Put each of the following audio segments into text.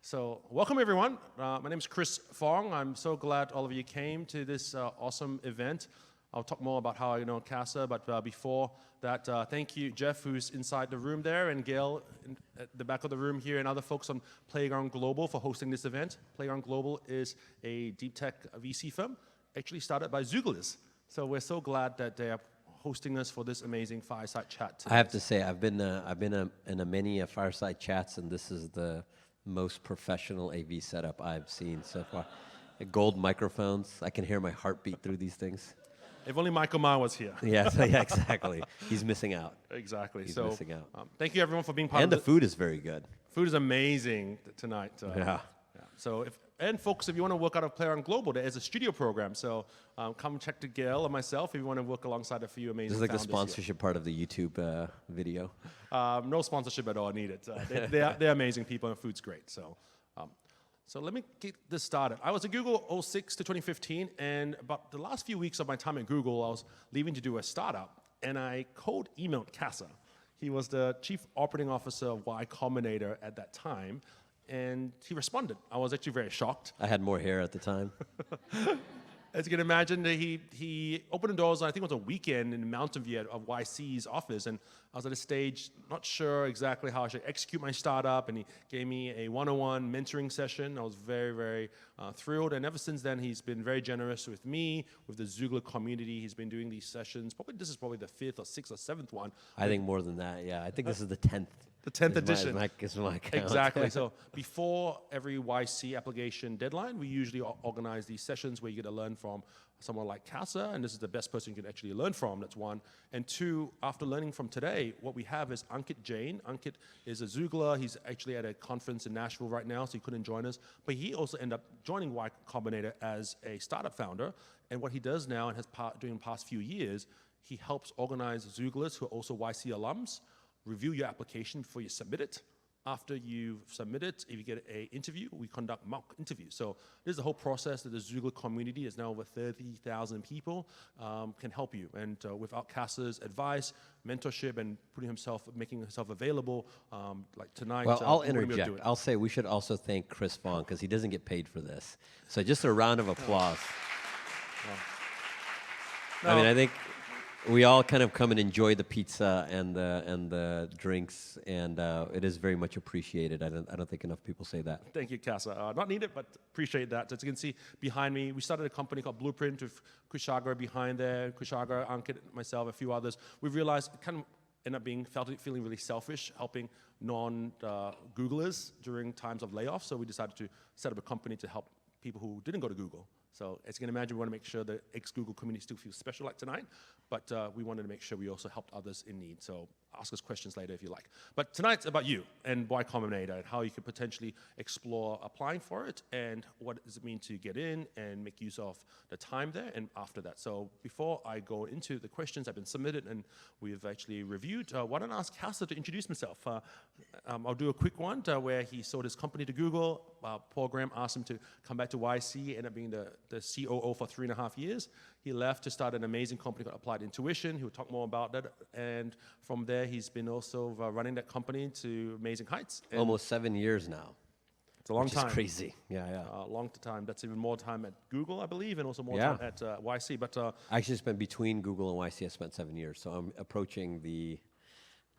So welcome everyone. My name is Chris Fong. I'm so glad all of you came to this awesome event. I'll talk more about how I know Qasar, but before that, thank you, Jeff, who's inside the room there, and Gail at the back of the room here, and other folks on Playground Global for hosting this event. Playground Global is a deep tech VC firm, actually started by Xooglers. So we're so glad that they are hosting us for this amazing fireside chat today. I have to say, I've been in many fireside chats, and this is the most professional AV setup I've seen so far. Gold microphones. I can hear my heartbeat through these things. If only Michael Ma was here. Yeah, exactly. He's missing out. Exactly. He's missing out. Thank you everyone for being part of it. And the food is very good. Food is amazing tonight. Yeah. So, folks, if you want to work out of Playground Global, there is a studio program. So come check to Gail or myself if you want to work alongside a few amazing This is like the founders sponsorship part of the YouTube video. No sponsorship at all needed. They're amazing people and food's great. So let me get this started. I was at Google 06 to 2015, and about the last few weeks of my time at Google, I was leaving to do a startup, and I cold emailed Qasar. He was the chief operating officer of Y Combinator at that time, and he responded. I was actually very shocked. I had more hair at the time. As you can imagine, he opened the doors, I think it was a weekend in Mountain View of YC's office, and I was at a stage, not sure exactly how I should execute my startup, and he gave me a one-on-one mentoring session. I was very, very thrilled, and ever since then, he's been very generous with me, with the Xoogler community. He's been doing these sessions. This is probably the 5th or 6th or 7th one. I think more than that, yeah. I think this is the 10th. The 10th edition. Is my count. Exactly. So before every YC application deadline, we usually organize these sessions where you get to learn from someone like Qasar, and this is the best person you can actually learn from, that's one. And two, after learning from today, what we have is Ankit Jain. Ankit is a Xoogler. He's actually at a conference in Nashville right now, so he couldn't join us. But he also ended up joining Y Combinator as a startup founder. And what he does now, and has doing the past few years, he helps organize Xooglers who are also YC alums, review your application before you submit it. After you submit it, if you get an interview, we conduct mock interviews. So this is the whole process that the Xoogler community is now over 30,000 people can help you. And without Qasar's advice, mentorship, and making himself available, like tonight. Well, I'll interject. I'll say we should also thank Chris Fong because he doesn't get paid for this. So just a round of applause. I mean, I think we all kind of come and enjoy the pizza and the drinks, and it is very much appreciated. I don't think enough people say that. Thank you, Qasar. Not needed, but appreciate that. As you can see behind me, we started a company called Blueprint with Kushagar behind there. Kushagar, Ankit, myself, a few others. We've realized it kind of ended up feeling really selfish, helping non-Googlers during times of layoffs. So we decided to set up a company to help people who didn't go to Google. So as you can imagine, we want to make sure the ex-Google community still feels special like tonight, but we wanted to make sure we also helped others in need. So ask us questions later if you like. But tonight's about you and Y Combinator and how you could potentially explore applying for it and what does it mean to get in and make use of the time there and after that. So before I go into the questions that have been submitted and we've actually reviewed, why don't I ask Qasar to introduce himself? I'll do a quick one where he sold his company to Google. Paul Graham asked him to come back to YC, ended up being the COO for 3.5 years. He left to start an amazing company called Applied Intuition. He'll talk more about that. And from there, he's been also running that company to amazing heights. And almost 7 years now. It's a long time. It's crazy. Yeah. Long time. That's even more time at Google, I believe, and also more time at YC. But I actually spent between Google and YC. I spent 7 years, so I'm approaching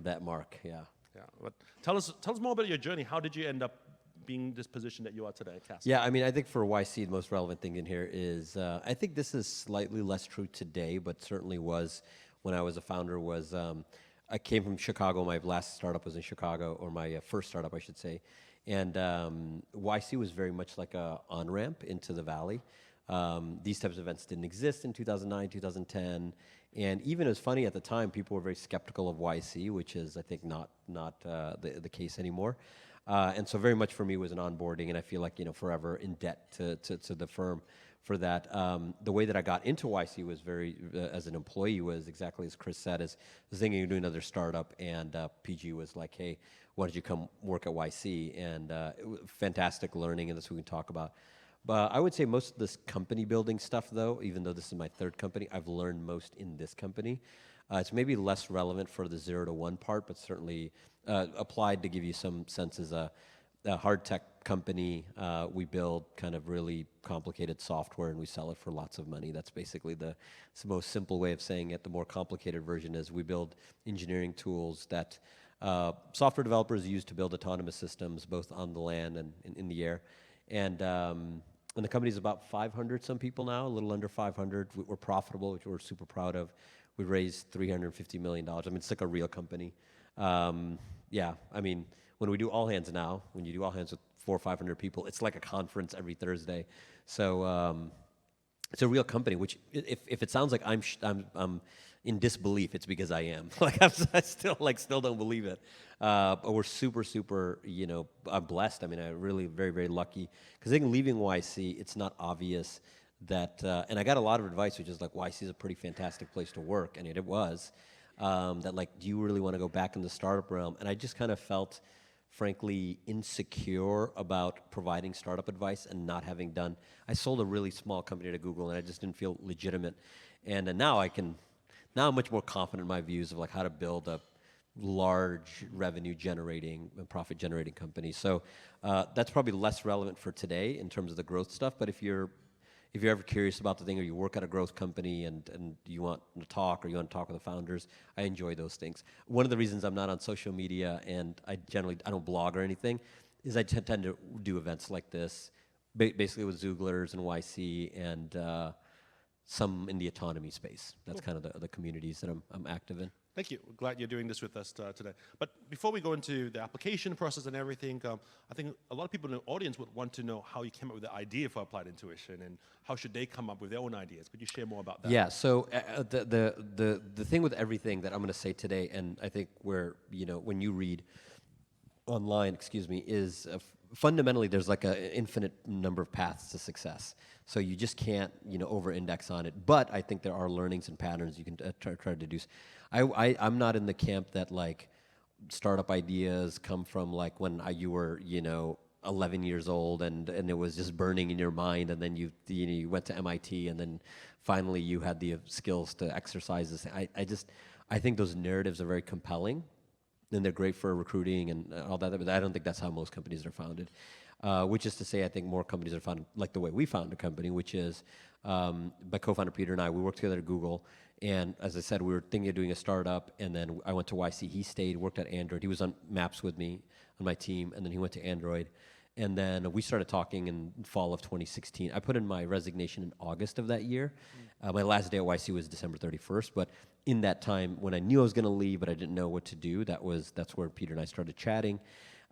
that mark. Yeah. But tell us more about your journey. How did you end up being this position that you are today, Qasar? Yeah, I mean, I think for YC, the most relevant thing in here is, I think this is slightly less true today, but certainly was when I was a founder, I came from Chicago. My last startup was in Chicago, or my first startup, I should say. And YC was very much like a on-ramp into the Valley. These types of events didn't exist in 2009, 2010. And even it was funny at the time, people were very skeptical of YC, which is, I think, not the case anymore. And so very much for me was an onboarding, and I feel like, forever in debt to the firm for that. The way that I got into YC was as an employee, was exactly as Chris said, is I was thinking of doing another startup, and PG was like, hey, why don't you come work at YC? And fantastic learning, and that's what we can talk about. But I would say most of this company building stuff, though, even though this is my third company, I've learned most in this company. It's maybe less relevant for the 0 to 1 part, but certainly applied to give you some sense as a hard tech company. We build kind of really complicated software and we sell it for lots of money. That's basically the most simple way of saying it. The more complicated version is we build engineering tools that software developers use to build autonomous systems, both on the land and in the air. And the company's about 500 some people now, a little under 500. We're profitable, which we're super proud of. We raised $350 million. I mean, it's like a real company. Yeah, I mean, when we do all hands now, when you do all hands with 400 or 500 people, it's like a conference every Thursday. So it's a real company. Which, if it sounds like I'm in disbelief, it's because I am. Like I still don't believe it. But we're super, I'm blessed. I mean, I'm really very lucky because I think leaving YC, it's not obvious that, and I got a lot of advice, which is like YC is a pretty fantastic place to work, and it was. That like, do you really want to go back in the startup realm? And I just kind of felt, frankly, insecure about providing startup advice and not having done. I sold a really small company to Google, and I just didn't feel legitimate. And now I'm much more confident in my views of like how to build a large revenue generating and profit generating company. So that's probably less relevant for today in terms of the growth stuff. But if you're ever curious about the thing, or you work at a growth company and you want to talk, or you want to talk with the founders, I enjoy those things. One of the reasons I'm not on social media and I don't blog or anything is I tend to do events like this, basically with Xooglers and YC and some in the autonomy space. That's kind of the communities that I'm active in. Thank you. We're glad you're doing this with us today. But before we go into the application process and everything, I think a lot of people in the audience would want to know how you came up with the idea for Applied Intuition and how should they come up with their own ideas. Could you share more about that? Yeah. So the thing with everything that I'm going to say today, and I think where when you read online, is fundamentally there's like an infinite number of paths to success. So you just can't over-index on it. But I think there are learnings and patterns you can try to deduce. I'm not in the camp that like startup ideas come from like when you were 11 years old and it was just burning in your mind, and then you went to MIT and then finally you had the skills to exercise this. I think those narratives are very compelling and they're great for recruiting and all that, but I don't think that's how most companies are founded. Which is to say, I think more companies are founded like the way we found a company, which is my co-founder Peter and I, we worked together at Google. And as I said, we were thinking of doing a startup, and then I went to YC. He stayed, worked at Android. He was on Maps with me on my team, and then he went to Android. And then we started talking in fall of 2016. I put in my resignation in August of that year. My last day at YC was December 31st. But in that time, when I knew I was going to leave, but I didn't know what to do, that's where Peter and I started chatting.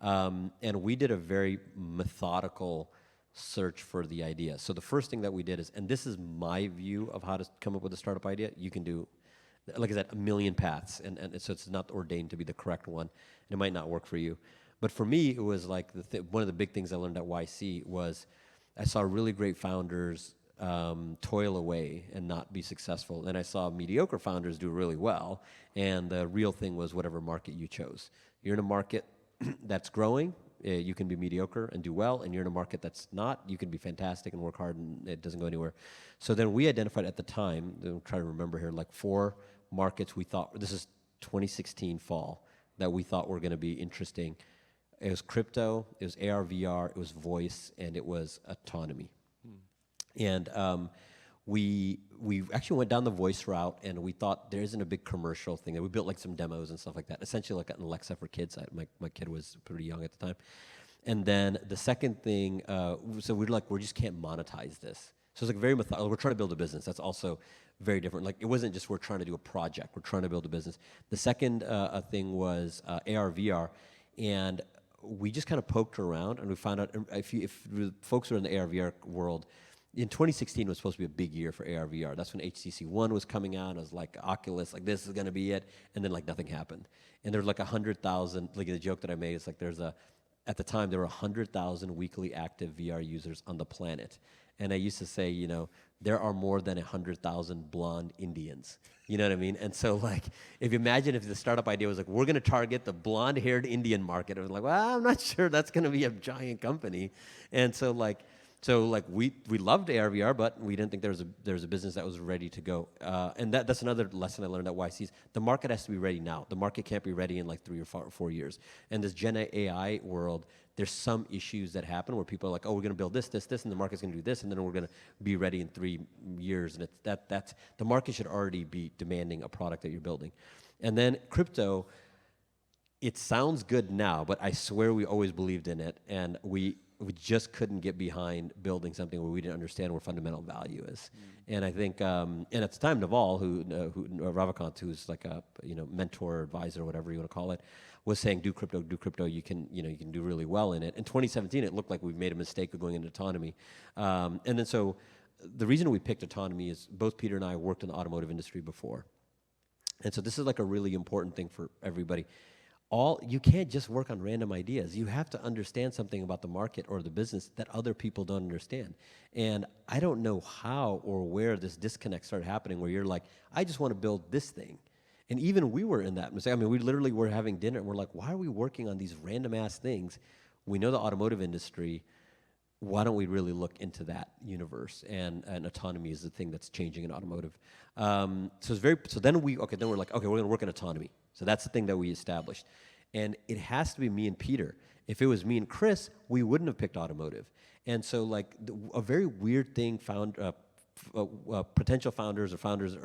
And we did a very methodical search for the idea. So the first thing that we did is, and this is my view of how to come up with a startup idea, you can do, like I said, a million paths, and so it's not ordained to be the correct one, and it might not work for you. But for me, it was like one of the big things I learned at YC was I saw really great founders toil away and not be successful, and I saw mediocre founders do really well, and the real thing was whatever market you chose. You're in a market that's growing, you can be mediocre and do well, and you're in a market that's not, you can be fantastic and work hard and it doesn't go anywhere. So then we identified at the time, I'm trying to remember here, like 4 markets we thought, this is 2016 fall, that we thought were going to be interesting. It was crypto, it was AR, VR, it was voice, and it was autonomy. And we actually went down the voice route, and we thought there isn't a big commercial thing. We built like some demos and stuff like that, essentially like an Alexa for kids. My kid was pretty young at the time. And then the second thing, so we just can't monetize this. So it's like very methodical. We're trying to build a business. That's also very different. Like it wasn't just we're trying to do a project. We're trying to build a business. The second thing was AR, VR, and we just kind of poked around, and we found out if folks are in the AR, VR world, in 2016 was supposed to be a big year for AR, VR. That's when HTC One was coming out. It was like Oculus, like this is going to be it. And then like nothing happened. And there was like 100,000, like the joke that I made is like at the time there were 100,000 weekly active VR users on the planet. And I used to say, there are more than 100,000 blonde Indians. You know what I mean? And so like, if you imagine if the startup idea was like, we're going to target the blonde-haired Indian market, I was like, well, I'm not sure that's going to be a giant company. And so like, So like we loved AR/VR, but we didn't think there was a business that was ready to go. And that's another lesson I learned at YCs. The market has to be ready now. The market can't be ready in like 3 or 4 years. And this Gen AI world, there's some issues that happen where people are like, oh, we're going to build this, and the market's going to do this, and then we're going to be ready in 3 years. And that's the market should already be demanding a product that you're building. And then crypto, it sounds good now, but I swear we always believed in it, and we just couldn't get behind building something where we didn't understand where fundamental value is. And I think, and at the time, Naval, Ravikant, who's like a mentor, advisor, whatever you want to call it, was saying, do crypto. You can do really well in it. In 2017, it looked like we made a mistake of going into autonomy, and then so the reason we picked autonomy is both Peter and I worked in the automotive industry before, and so this is like a really important thing for everybody. You can't just work on random ideas. You have to understand something about the market or the business that other people don't understand. And I don't know how or where this disconnect started happening where you're like, I just want to build this thing. And even we were in that mistake. I mean, we literally were having dinner and we're like, why are we working on these random ass things? We know the automotive industry. Why don't we really look into that universe? And autonomy is the thing that's changing in automotive. So then we're like, okay, we're going to work in autonomy. So that's the thing that we established. And it has to be me and Peter. If it was me and Chris, we wouldn't have picked automotive. And so like a very weird thing potential founders or founders,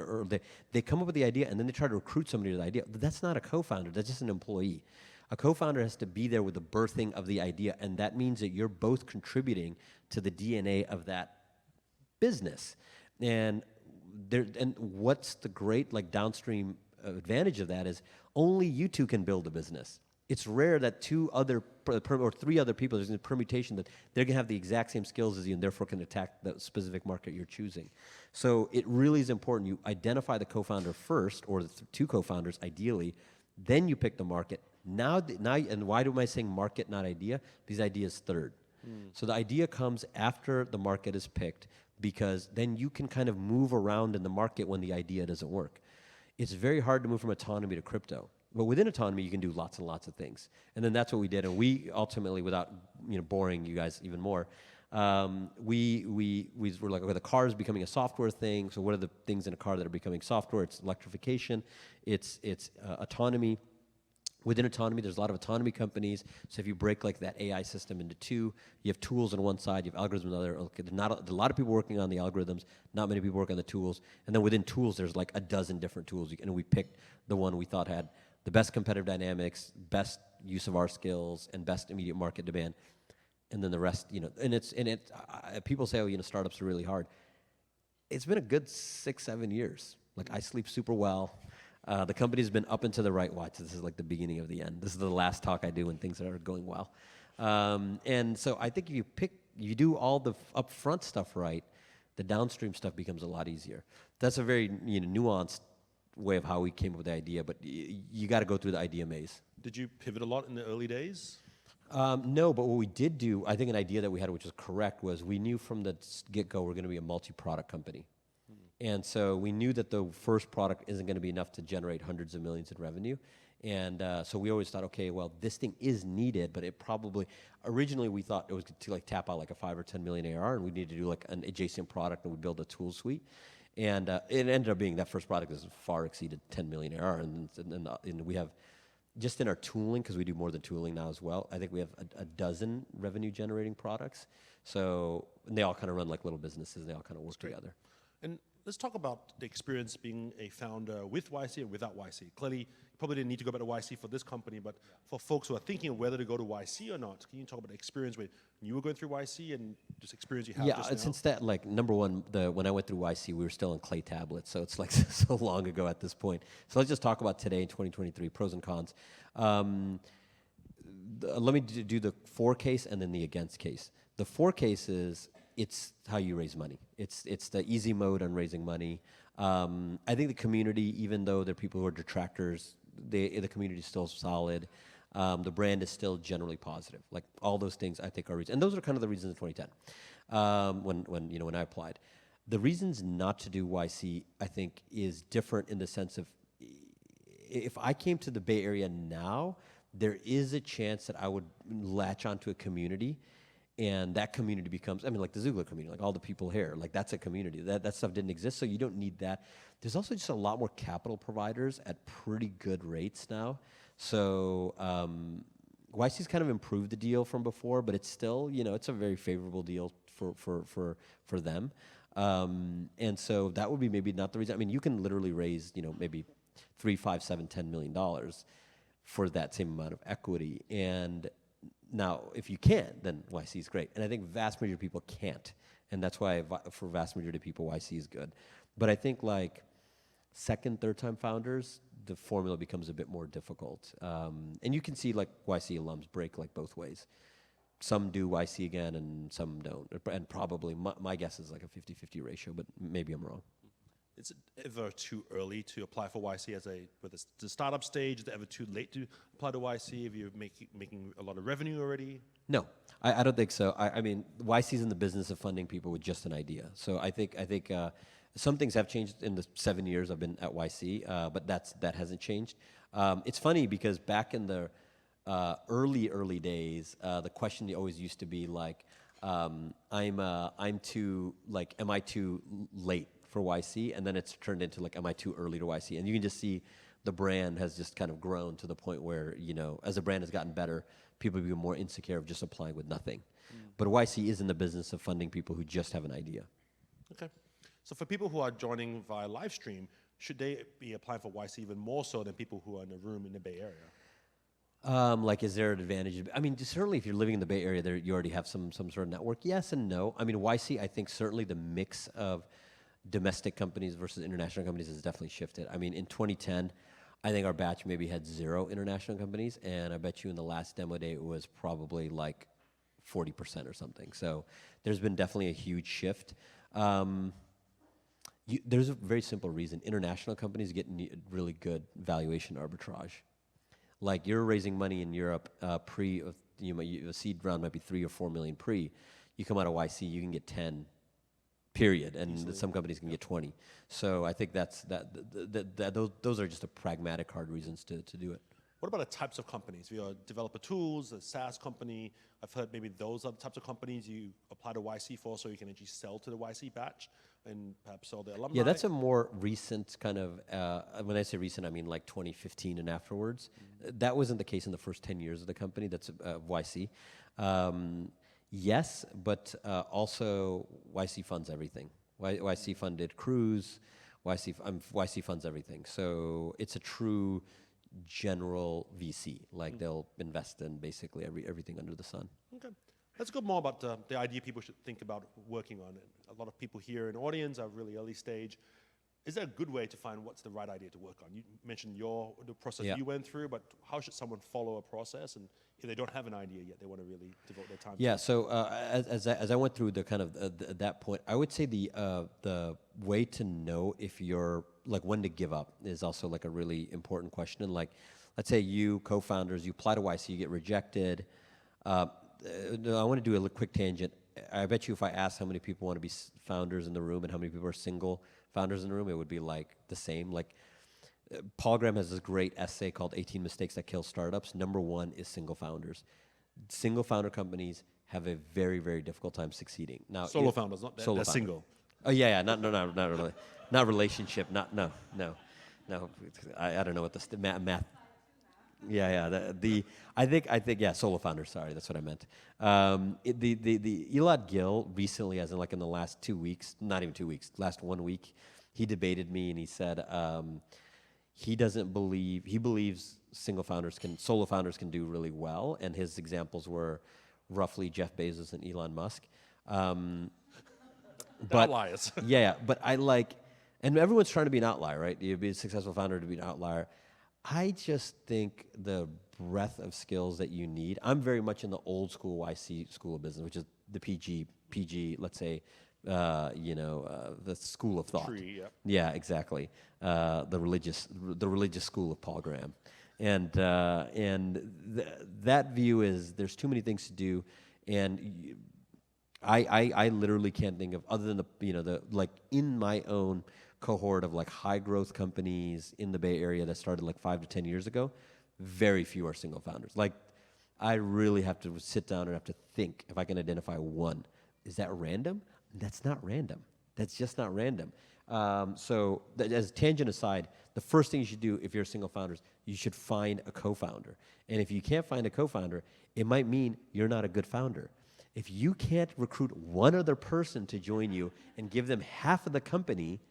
they come up with the idea and then they try to recruit somebody to the idea. But that's not a co-founder. That's just an employee. A co-founder has to be there with the birthing of the idea, and that means that you're both contributing to the DNA of that business. And what's the great like downstream advantage of that is only you two can build a business. It's rare that 2 other or 3 other people, there's a permutation that they're going to have the exact same skills as you and therefore can attack the specific market you're choosing. So it really is important you identify the co-founder first, or the 2 co-founders ideally, then you pick the market. Now, and why am I saying market, not idea? Because idea is third. So the idea comes after the market is picked, because then you can kind of move around in the market when the idea doesn't work. It's very hard to move from autonomy to crypto. But within autonomy, you can do lots and lots of things. And then that's what we did. And we ultimately, without boring you guys even more, we were like, okay, the car is becoming a software thing. So what are the things in a car that are becoming software? It's electrification. It's autonomy. Within autonomy, there's a lot of autonomy companies. So if you break like that AI system into 2, you have tools on one side, you have algorithms on the other. Okay, there's a lot of people working on the algorithms, not many people work on the tools. And then within tools, there's like a dozen different tools. And we picked the one we thought had the best competitive dynamics, best use of our skills, and best immediate market demand. And then the rest, people say, oh, startups are really hard. It's been a good 6-7 years. Like I sleep super well. The company's been up and to the right. Watch, this is like the beginning of the end. This is the last talk I do when things are going well. And so I think if you do all the upfront stuff right, the downstream stuff becomes a lot easier. That's a very nuanced way of how we came up with the idea, but you got to go through the idea maze. Did you pivot a lot in the early days? No, but what we did do, I think an idea that we had, which was correct, was we knew from the get-go we're going to be a multi-product company. And so we knew that the first product isn't going to be enough to generate hundreds of millions in revenue. And so we always thought, okay, well, this thing is needed, but it probably, originally we thought it was to like tap out like a 5 or 10 million ARR, and we needed to do like an adjacent product, and we build a tool suite. And it ended up being that first product has far exceeded 10 million ARR. And we have, just in our tooling, because we do more than tooling now as well, I think we have a dozen revenue generating products. So, and they all kind of run like little businesses, and they all kind of work together. And let's talk about the experience being a founder with YC and without YC. Clearly, you probably didn't need to go back to YC for this company, but for folks who are thinking of whether to go to YC or not, can you talk about the experience when you were going through YC and just experience you have just now? Since that, like, number one, when I went through YC, we were still on clay tablets, so it's like so long ago at this point. So let's just talk about today in 2023, pros and cons. Let me do the for case and then the against case. The for case is, it's how you raise money. It's the easy mode on raising money. I think the community, even though there are people who are detractors, the community is still solid. The brand is still generally positive. Like all those things, I think are reasons, and those are kind of the reasons in 2010 when I applied. The reasons not to do YC, I think, is different in the sense of, if I came to the Bay Area now, there is a chance that I would latch onto a community and that community becomes, I mean, like the Xoogler community, like all the people here, like that's a community. That stuff didn't exist, so you don't need that. There's also just a lot more capital providers at pretty good rates now. So YC's kind of improved the deal from before, but it's still, it's a very favorable deal for them. And so that would be maybe not the reason. I mean, you can literally raise, maybe $3, $5, $7, $10 million for that same amount of equity. And now, if you can't, then YC is great. And I think vast majority of people can't. And that's why for vast majority of people, YC is good. But I think like second, third time founders, the formula becomes a bit more difficult. And you can see like YC alums break like both ways. Some do YC again and some don't. And probably, my guess is like a 50-50 ratio, but maybe I'm wrong. Is it ever too early to apply for YC with the startup stage? Is it ever too late to apply to YC if you're making a lot of revenue already? No, I don't think so. I mean, YC's in the business of funding people with just an idea. So I think some things have changed in the 7 years I've been at YC, but that hasn't changed. It's funny because back in the early days, the question always used to be like, am I too late for YC? And then it's turned into like, am I too early to YC? And you can just see the brand has just kind of grown to the point where, as the brand has gotten better, people become more insecure of just applying with nothing. But YC is in the business of funding people who just have an idea. Okay. So for people who are joining via live stream, should they be applying for YC even more so than people who are in a room in the Bay Area? Like, is there an advantage? I mean, certainly if you're living in the Bay Area, you already have some sort of network. Yes and no. I mean, YC, I think certainly the mix of domestic companies versus international companies has definitely shifted. I mean, in 2010, I think our batch maybe had 0 international companies, and I bet you in the last demo day it was probably like 40% or something. So there's been definitely a huge shift. There's a very simple reason. International companies get really good valuation arbitrage. Like you're raising money in Europe a seed round might be 3 or 4 million pre. You come out of YC, you can get 10, period, and easily. Some companies can get 20. So I think those are just the pragmatic, hard reasons to do it. What about the types of companies? We are developer tools, a SaaS company. I've heard maybe those are the types of companies you apply to YC for, so you can actually sell to the YC batch and perhaps sell the alumni. Yeah, that's a more recent kind of, when I say recent, I mean like 2015 and afterwards. That wasn't the case in the first 10 years of the company, that's YC. Yes, but also YC funds everything. YC funded Cruise, YC funds everything. So it's a true general VC. Like they'll invest in basically everything under the sun. Okay. Let's go more about the idea people should think about working on. A lot of people here in the audience are really early stage. Is there a good way to find what's the right idea to work on? You mentioned the process you went through, but how should someone follow a process? And if they don't have an idea yet, they want to really devote their time to it. So as I went through the kind of that point, I would say the way to know if you're, like when to give up is also like a really important question. And like, let's say you co-founders, you apply to YC, you get rejected. I want to do a quick tangent. I bet you if I asked how many people want to be founders in the room and how many people are single founders in the room, it would be like the same. Like Paul Graham has this great essay called 18 Mistakes That Kill Startups. Number 1 is single founders. Single founder companies have a very, very difficult time succeeding. Now, solo founders, not they're single. Oh yeah, not really, not relationship, no. I don't know what the math. Yeah. I think solo founders. Sorry, that's what I meant. The Elad Gil recently, as in like in the last 2 weeks, not even 2 weeks, last 1 week, he debated me and he said he believes solo founders can do really well, and his examples were roughly Jeff Bezos and Elon Musk. But outliers. But I like, and everyone's trying to be an outlier, right? You be a successful founder to be an outlier. I just think the breadth of skills that you need. I'm very much in the old school YC school of business, which is the PG. Let's say, the school of thought. Tree, yeah. Yeah, exactly. The religious school of Paul Graham, and that view is there's too many things to do, and I literally can't think of, other than the like in my own cohort of like high growth companies in the Bay Area that started like 5 to 10 years ago, very few are single founders. Like I really have to sit down and have to think if I can identify one. Is that random? That's not random. That's just not random. So as a tangent aside, the first thing you should do if you're a single founder is you should find a co-founder. And if you can't find a co-founder, it might mean you're not a good founder. If you can't recruit one other person to join you and give them half of the company,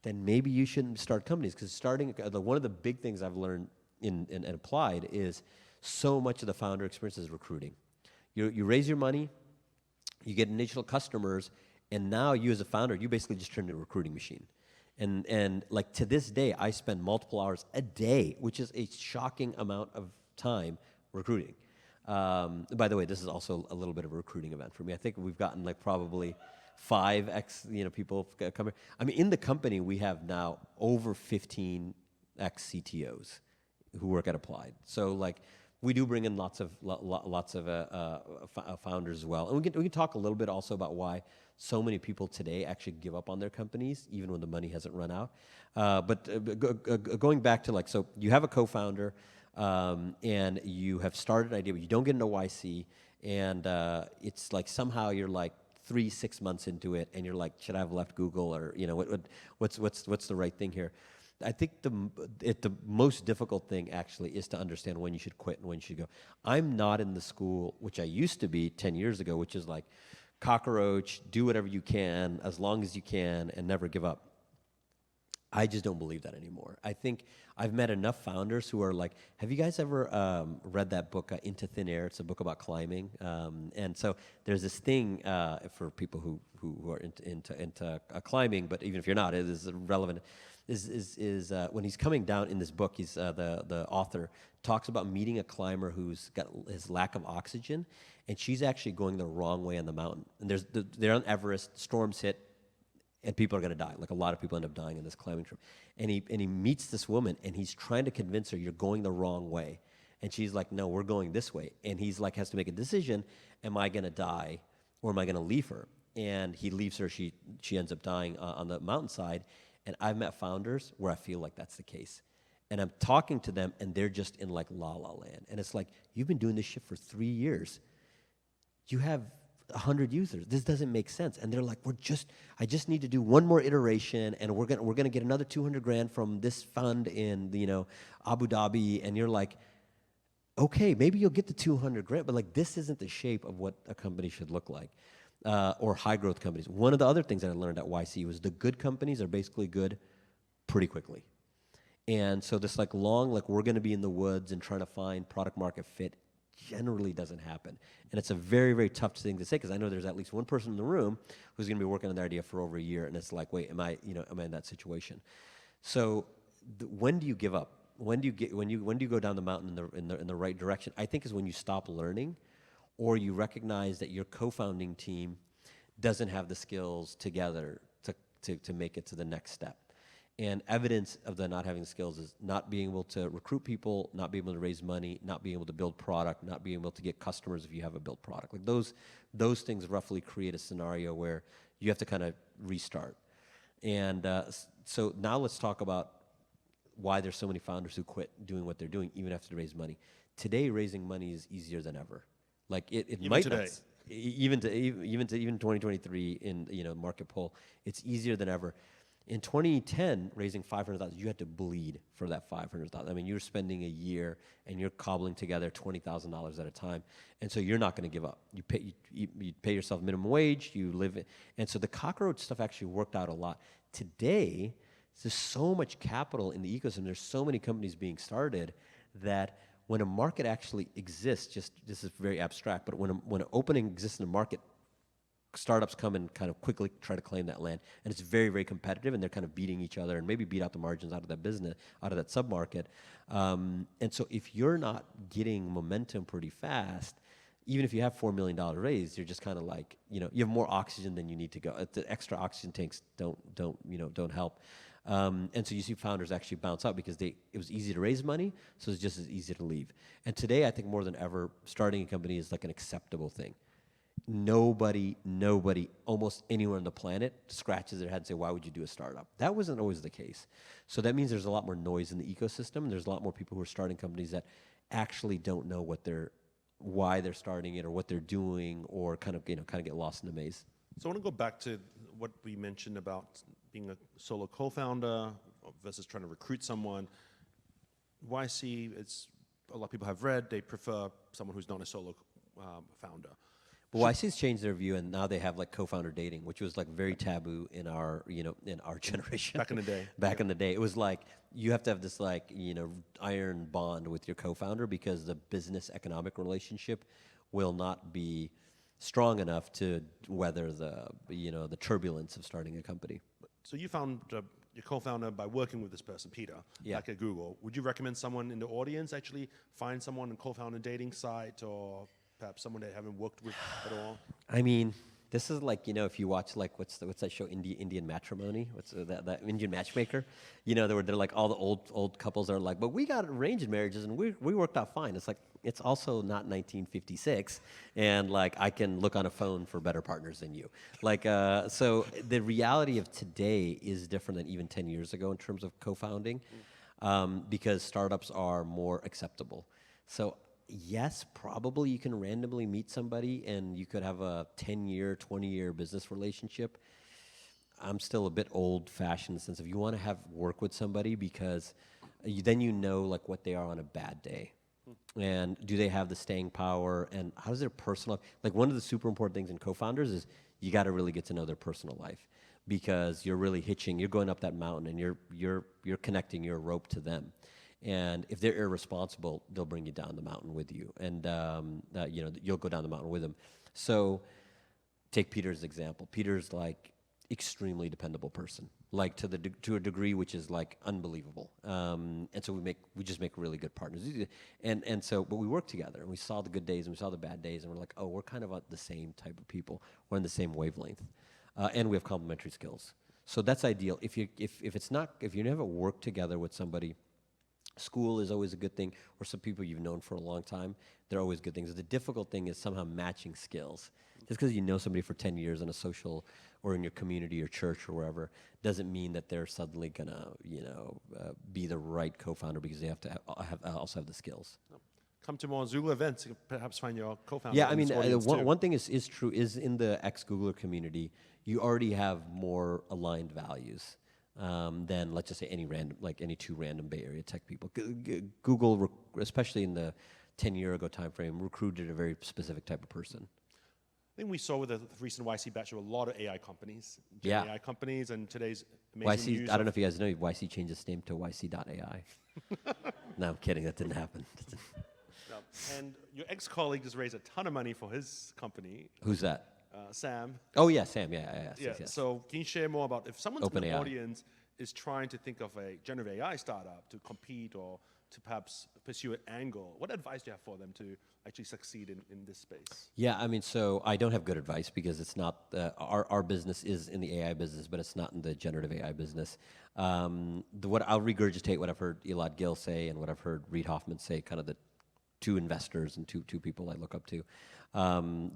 then maybe you shouldn't start companies. Because one of the big things I've learned and applied is so much of the founder experience is recruiting. You raise your money, you get initial customers, and now you as a founder, you basically just turn into a recruiting machine. And like to this day, I spend multiple hours a day, which is a shocking amount of time recruiting. By the way, this is also a little bit of a recruiting event for me. I think we've gotten like probably 5x, people come here. I mean, in the company, we have now over 15x CTOs who work at Applied. So like, we do bring in lots of founders as well, and we can talk a little bit also about why so many people today actually give up on their companies even when the money hasn't run out. But going back to so you have a co-founder and you have started an idea, but you don't get into YC, and it's like somehow you're like 3-6 months into it, and you're like, should I have left Google, or what's the right thing here? I think the most difficult thing actually is to understand when you should quit and when you should go. I'm not in the school, which I used to be 10 years ago, which is like cockroach, do whatever you can as long as you can and never give up. I just don't believe that anymore. I think I've met enough founders who are like, have you guys ever read that book, Into Thin Air? It's a book about climbing. And so there's this thing for people who are into climbing, but even if you're not, it is relevant. Is when he's coming down in this book, he's the author talks about meeting a climber who's got his lack of oxygen, and she's actually going the wrong way on the mountain. And they're on Everest, storms hit, and people are going to die. Like a lot of people end up dying in this climbing trip. And he meets this woman, and he's trying to convince her, you're going the wrong way. And she's like, no, we're going this way. And he's like, has to make a decision, am I going to die or am I going to leave her? And he leaves her, she ends up dying on the mountainside. And I've met founders where I feel like that's the case. And I'm talking to them, and they're just in like la-la land. And it's like, you've been doing this shit for 3 years. You have 100 users. This doesn't make sense. And they're like, I just need to do one more iteration, and we're gonna get another 200 grand from this fund in Abu Dhabi. And you're like, okay, maybe you'll get the 200 grand, but like this isn't the shape of what a company should look like. Or high growth companies. One of the other things that I learned at YC was the good companies are basically good pretty quickly. And so this we're going to be in the woods and trying to find product market fit generally doesn't happen. And it's a very, very tough thing to say, because I know there's at least one person in the room who's going to be working on their idea for over a year, and it's like, wait, am I in that situation? So when do you give up? When do you go down the mountain in the right direction? I think is when you stop learning, or you recognize that your co-founding team doesn't have the skills together to make it to the next step. And evidence of the not having skills is not being able to recruit people, not being able to raise money, not being able to build product, not being able to get customers if you have a built product. Like those things roughly create a scenario where you have to kind of restart. And so now let's talk about why there's so many founders who quit doing what they're doing even after they raise money. Today, raising money is easier than ever. Like it might today. Not, even 2023 in market poll, it's easier than ever. In 2010, raising $500,000, you had to bleed for that $500,000. I mean, you're spending a year and you're cobbling together $20,000 at a time, and so you're not going to give up. You pay yourself minimum wage. You live it, and so the cockroach stuff actually worked out a lot. Today, there's so much capital in the ecosystem. There's so many companies being started that when a market actually exists, this is very abstract, but when an opening exists in the market, startups come and kind of quickly try to claim that land, and it's very, very competitive, and they're kind of beating each other and maybe beat out the margins out of that business, out of that sub-market. And so if you're not getting momentum pretty fast, even if you have $4 million raised, you're just kind of like, you have more oxygen than you need to go. The extra oxygen tanks don't help. And so you see founders actually bounce out because it was easy to raise money, so it's just as easy to leave. And today, I think more than ever, starting a company is like an acceptable thing. Nobody, almost anywhere on the planet scratches their head and say, why would you do a startup? That wasn't always the case. So that means there's a lot more noise in the ecosystem. There's a lot more people who are starting companies that actually don't know why they're starting it or what they're doing, or kind of get lost in the maze. So I want to go back to what we mentioned about being a solo co-founder versus trying to recruit someone. YC, it's a lot of people have read, they prefer someone who's not a solo founder. But YC's changed their view, and now they have like co-founder dating, which was like very taboo in our generation. Back in the day. In the day, it was like you have to have this like iron bond with your co-founder, because the business economic relationship will not be strong enough to weather the turbulence of starting a company. So you found your co-founder by working with this person, Peter, back at Google. Would you recommend someone in the audience actually find someone and co-found a dating site, or perhaps someone they haven't worked with at all? I mean, this is like, if you watch like what's that show, Indian Matrimony? What's that Indian Matchmaker? They're like all the old couples are like, but we got arranged marriages and we worked out fine. It's like, it's also not 1956, and like I can look on a phone for better partners than you. Like, so the reality of today is different than even 10 years ago in terms of co-founding, because startups are more acceptable. So yes, probably you can randomly meet somebody and you could have a 10-year, 20-year business relationship. I'm still a bit old-fashioned in the sense of you want to have work with somebody, because then like what they are on a bad day. And do they have the staying power, and how does their personal, like one of the super important things in co-founders is you got to really get to know their personal life, because you're really you're going up that mountain and you're connecting your rope to them. And if they're irresponsible, they'll bring you down the mountain with you, and you'll go down the mountain with them. So take Peter's example. Peter's like extremely dependable person, like to a degree which is like unbelievable. And so we just make really good partners. But we work together, and we saw the good days and we saw the bad days, and we're like, oh, we're kind of the same type of people. We're in the same wavelength, and we have complementary skills. So that's ideal. If you never work together with somebody, school is always a good thing, or some people you've known for a long time, they're always good things. The difficult thing is somehow matching skills. Just because you know somebody for 10 years in a social or in your community or church or wherever doesn't mean that they're suddenly gonna be the right co-founder, because they have to also have the skills. Come to more Xoogler events, you can perhaps find your co-founder. Yeah, I mean, one thing is true is in the ex-Googler community, you already have more aligned values than, let's just say, any two random Bay Area tech people. Google, especially in the 10-year ago time frame, recruited a very specific type of person. I think we saw with the recent YC batch of a lot of AI companies, yeah. AI companies, and today's amazing news. I don't know if you guys know, YC changed its name to YC.ai. No, I'm kidding. That didn't happen. No. And your ex-colleague just raised a ton of money for his company. Who's that? Sam. Oh, yeah, Sam. Yeah. Yes. So can you share more about if someone in the AI. audience is trying to think of a generative AI startup to compete or to perhaps pursue an angle, what advice do you have for them to actually succeed in this space? Yeah, I mean, so I don't have good advice, because it's not, our business is in the AI business, but it's not in the generative AI business. What I'll regurgitate what I've heard Elad Gil say and what I've heard Reid Hoffman say, kind of the two investors and two people I look up to.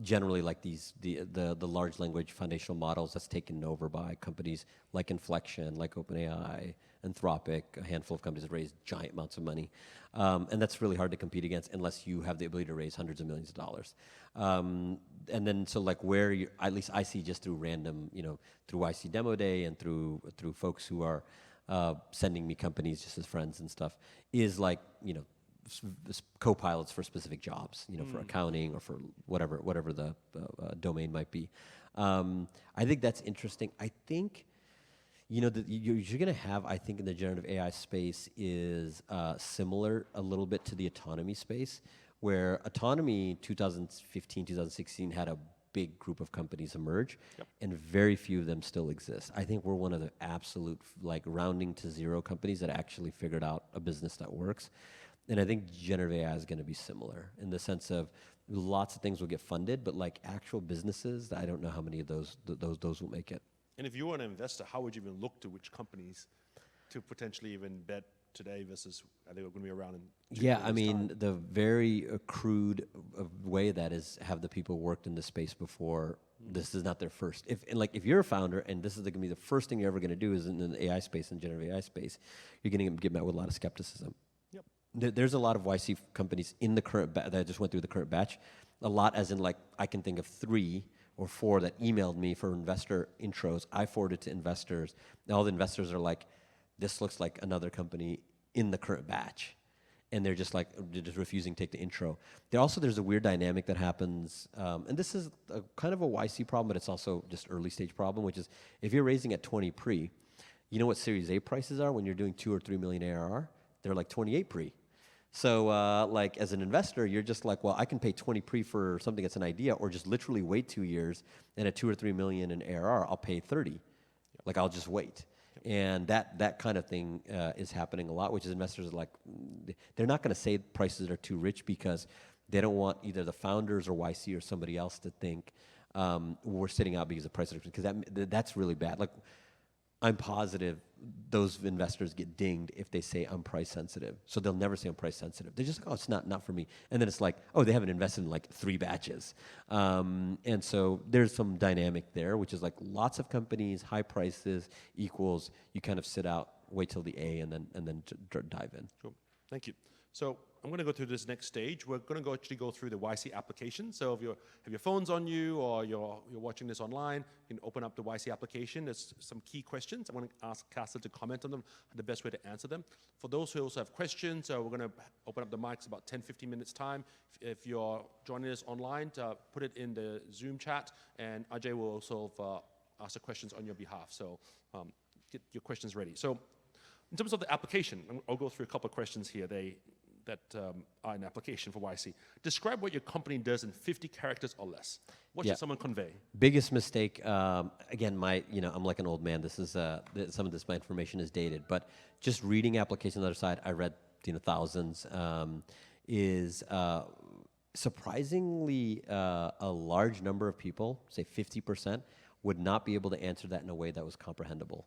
Generally, like the large language foundational models that's taken over by companies like Inflection, like OpenAI, Anthropic, a handful of companies that raise giant amounts of money. And that's really hard to compete against unless you have the ability to raise hundreds of millions of dollars. And then, so like at least I see just through random, through YC Demo Day and through folks who are sending me companies just as friends and stuff, is like, co-pilots for specific jobs, for accounting or for whatever the domain might be. I think that's interesting. I think, you're going to have, I think, in the generative AI space is similar a little bit to the autonomy space, where autonomy 2015, 2016 had a big group of companies emerge, and very few of them still exist. I think we're one of the absolute, like, rounding to zero companies that actually figured out a business that works. And I think generative AI is going to be similar in the sense of lots of things will get funded, but like actual businesses, I don't know how many of those will make it. And if you were an investor, how would you even look to which companies to potentially even bet today versus are they going to be around in 2 years' I mean, time? the very crude way that is, have the people worked in this space before? This is not their first. If you're a founder and this is going to be the first thing you're ever going to do is in the AI space and generative AI space, you're going to get met with a lot of skepticism. There's a lot of YC companies in the current that I just went through the current batch. A lot, as in like I can think of 3 or 4 that emailed me for investor intros. I forwarded to investors. And all the investors are like, "This looks like another company in the current batch," and they're just refusing to take the intro. There's a weird dynamic that happens, and this is kind of a YC problem, but it's also just early stage problem, which is if you're raising at 20 pre, you know what Series A prices are when you're doing 2 or 3 million ARR? They're like 28 pre. So like as an investor, you're just like, well, I can pay 20 pre for something that's an idea, or just literally wait 2 years, and at 2 or 3 million in ARR, I'll pay 30. Yep. Like I'll just wait. Yep. And that kind of thing is happening a lot, which is investors are like, they're not going to say prices are too rich because they don't want either the founders or YC or somebody else to think we're sitting out because the prices are, because that's really bad. Like I'm positive those investors get dinged if they say I'm price sensitive. So they'll never say I'm price sensitive. They're just like, oh, it's not for me. And then it's like, oh, they haven't invested in like 3 batches. And so there's some dynamic there, which is like lots of companies, high prices equals you kind of sit out, wait till the A, and then dive in. Cool. Thank you. So I'm going to go through this next stage. We're going to actually go through the YC application. So if you have your phones on you or you're watching this online, you can open up the YC application. There's some key questions. I'm going to ask Qasar to comment on them and the best way to answer them. For those who also have questions, we're going to open up the mics about 10, 15 minutes time. If you're joining us online, put it in the Zoom chat, and Ajay will also ask the questions on your behalf. So get your questions ready. So in terms of the application, I'll go through a couple of questions here. That are an application for YC. Describe what your company does in 50 characters or less. What should someone convey? Biggest mistake, again, I'm like an old man. This is some of this, my information is dated, but just reading applications on the other side, I read thousands, is surprisingly a large number of people, say 50%, would not be able to answer that in a way that was comprehensible.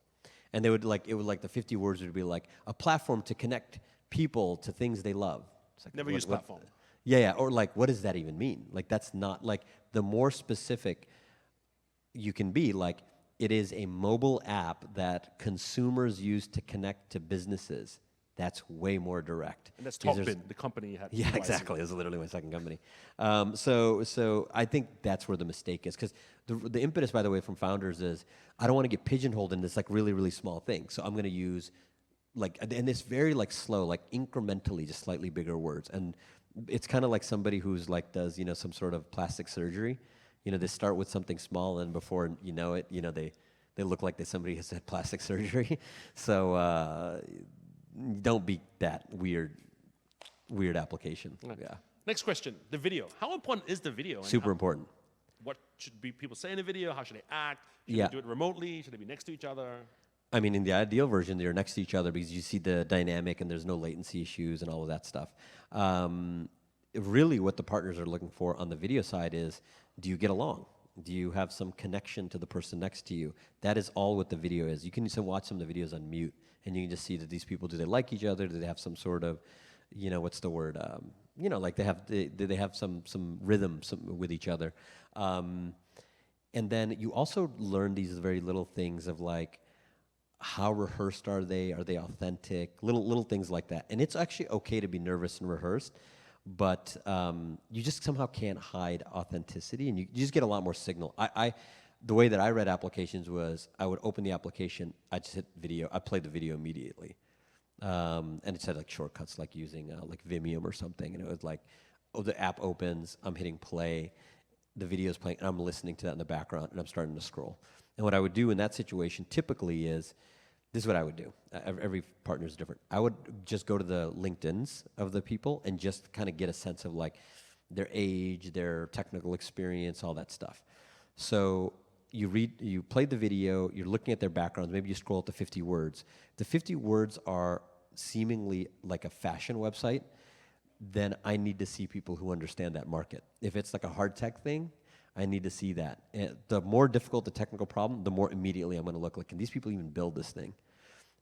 And it would like the 50 words would be like a platform to connect people to things they love. It's like, never use platform. Yeah, or like, what does that even mean? Like, that's not, like, the more specific you can be, like, it is a mobile app that consumers use to connect to businesses. That's way more direct. And that's TalkBin, the company you had. Yeah, exactly. This is literally my second company. So I think that's where the mistake is. Because the impetus, by the way, from founders is, I don't want to get pigeonholed in this, like, really, really small thing. So I'm going to use, like, and it's very like slow, like incrementally, just slightly bigger words. And it's kind of like somebody who's like does, some sort of plastic surgery. They start with something small, and before you know it, they look like somebody has had plastic surgery. So don't be that weird application. Right. Yeah. Next question, the video. How important is the video? Super important. What should be people say in the video? How should they act? Should Yeah. they do it remotely? Should they be next to each other? I mean, in the ideal version, they're next to each other because you see the dynamic and there's no latency issues and all of that stuff. Really, what the partners are looking for on the video side is, do you get along? Do you have some connection to the person next to you? That is all what the video is. You can watch some of the videos on mute, and you can just see that these people, do they like each other? Do they have some sort of, what's the word? Like they have some rhythm with each other. And then you also learn these very little things of like, how rehearsed are they? Are they authentic? Little things like that. And it's actually okay to be nervous and rehearsed, but you just somehow can't hide authenticity, and you just get a lot more signal. The way that I read applications was I would open the application, I just hit video, I played the video immediately. And it said like shortcuts, like using like Vimeo or something, and it was like, oh, the app opens, I'm hitting play, the video's playing, and I'm listening to that in the background, and I'm starting to scroll. And what I would do in that situation typically is, this is what I would do. Every partner is different. I would just go to the LinkedIns of the people and just kind of get a sense of like their age, their technical experience, all that stuff. So you play the video, you're looking at their backgrounds, maybe you scroll to 50 words. The 50 words are seemingly like a fashion website, then I need to see people who understand that market. If it's like a hard tech thing, I need to see that. And the more difficult the technical problem, the more immediately I'm going to look like, can these people even build this thing?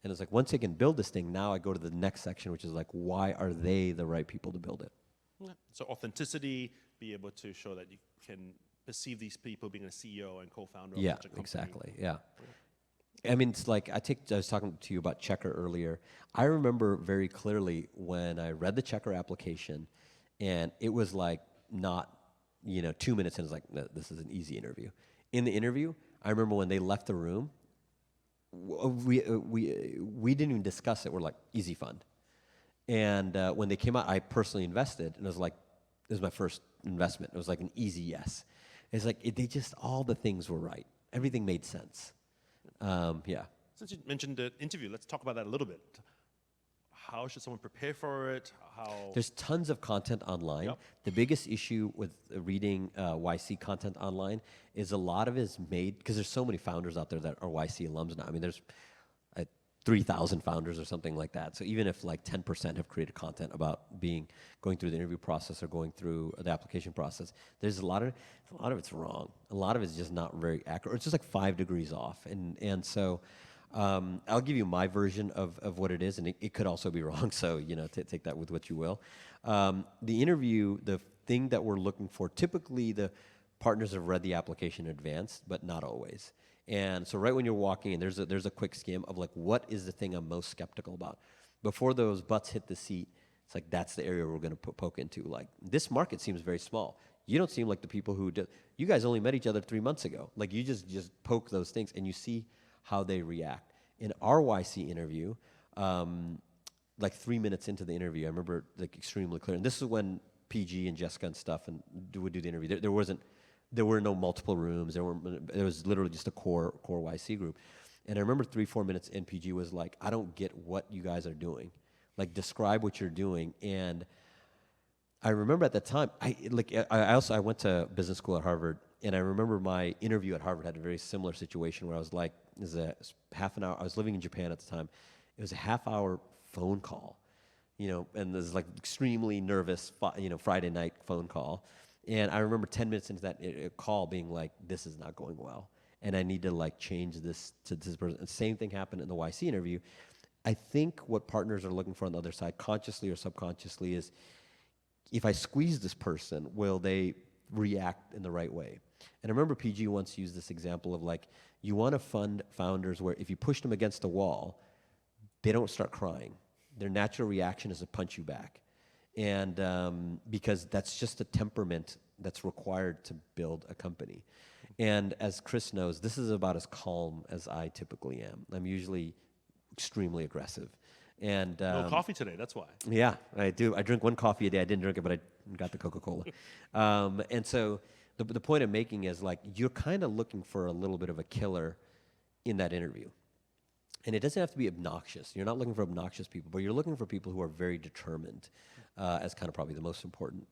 And it's like, once they can build this thing, now I go to the next section, which is like, why are they the right people to build it? Yeah. So authenticity, be able to show that you can perceive these people being a CEO and co-founder of such a company. Exactly. Yeah. I mean, it's like I was talking to you about Checker earlier. I remember very clearly when I read the Checker application, and it was like not 2 minutes in. It's like, no, this is an easy interview. In the interview, I remember when they left the room, we didn't even discuss it. We're like, easy fund. And when they came out, I personally invested, and it was like, this was my first investment. It was like an easy yes. It's like they just all the things were right. Everything made sense. Yeah. Since you mentioned the interview, let's talk about that a little bit. How should someone prepare for it? There's tons of content online. Yep. The biggest issue with reading YC content online is a lot of it is made, because there's so many founders out there that are YC alums now. I mean, there's 3,000 founders or something like that. So even if like 10% have created content about going through the interview process or going through the application process, there's a lot of it's wrong. A lot of it's just not very accurate. It's just like 5 degrees off. And so I'll give you my version of what it is, and it could also be wrong. So take that with what you will. The interview, the thing that we're looking for, typically the partners have read the application in advance, but not always. And so right when you're walking in, there's a quick skim of like, what is the thing I'm most skeptical about? Before those butts hit the seat, it's like, that's the area we're going to poke into. Like, this market seems very small. You don't seem like the people who did. You guys only met each other 3 months ago. Like, you just poke those things, and you see how they react. In our YC interview, like 3 minutes into the interview, I remember like extremely clear. And this is when PG and Jessica and stuff would do the interview. There were no multiple rooms. There was literally just a core YC group. And I remember 3-4 minutes in, PG was like, I don't get what you guys are doing. Like, describe what you're doing. And I remember at that time, I went to business school at Harvard, and I remember my interview at Harvard had a very similar situation where I was like, it was a half an hour. I was living in Japan at the time. It was a half-hour phone call, and this is like extremely nervous, Friday night phone call. And I remember 10 minutes into that call being like, this is not going well, and I need to like change this to this person. The same thing happened in the YC interview. I think what partners are looking for on the other side, consciously or subconsciously, is if I squeeze this person, will they react in the right way? And I remember PG once used this example of like, you want to fund founders where if you push them against the wall, they don't start crying. Their natural reaction is to punch you back. And because that's just a temperament that's required to build a company. And as Chris knows, this is about as calm as I typically am. I'm usually extremely aggressive. And no coffee today, that's why. Yeah, I do. I drink 1 coffee a day. I didn't drink it, but I got the Coca-Cola. And so the point I'm making is like, you're kind of looking for a little bit of a killer in that interview. And it doesn't have to be obnoxious. You're not looking for obnoxious people, but you're looking for people who are very determined as kind of probably the most important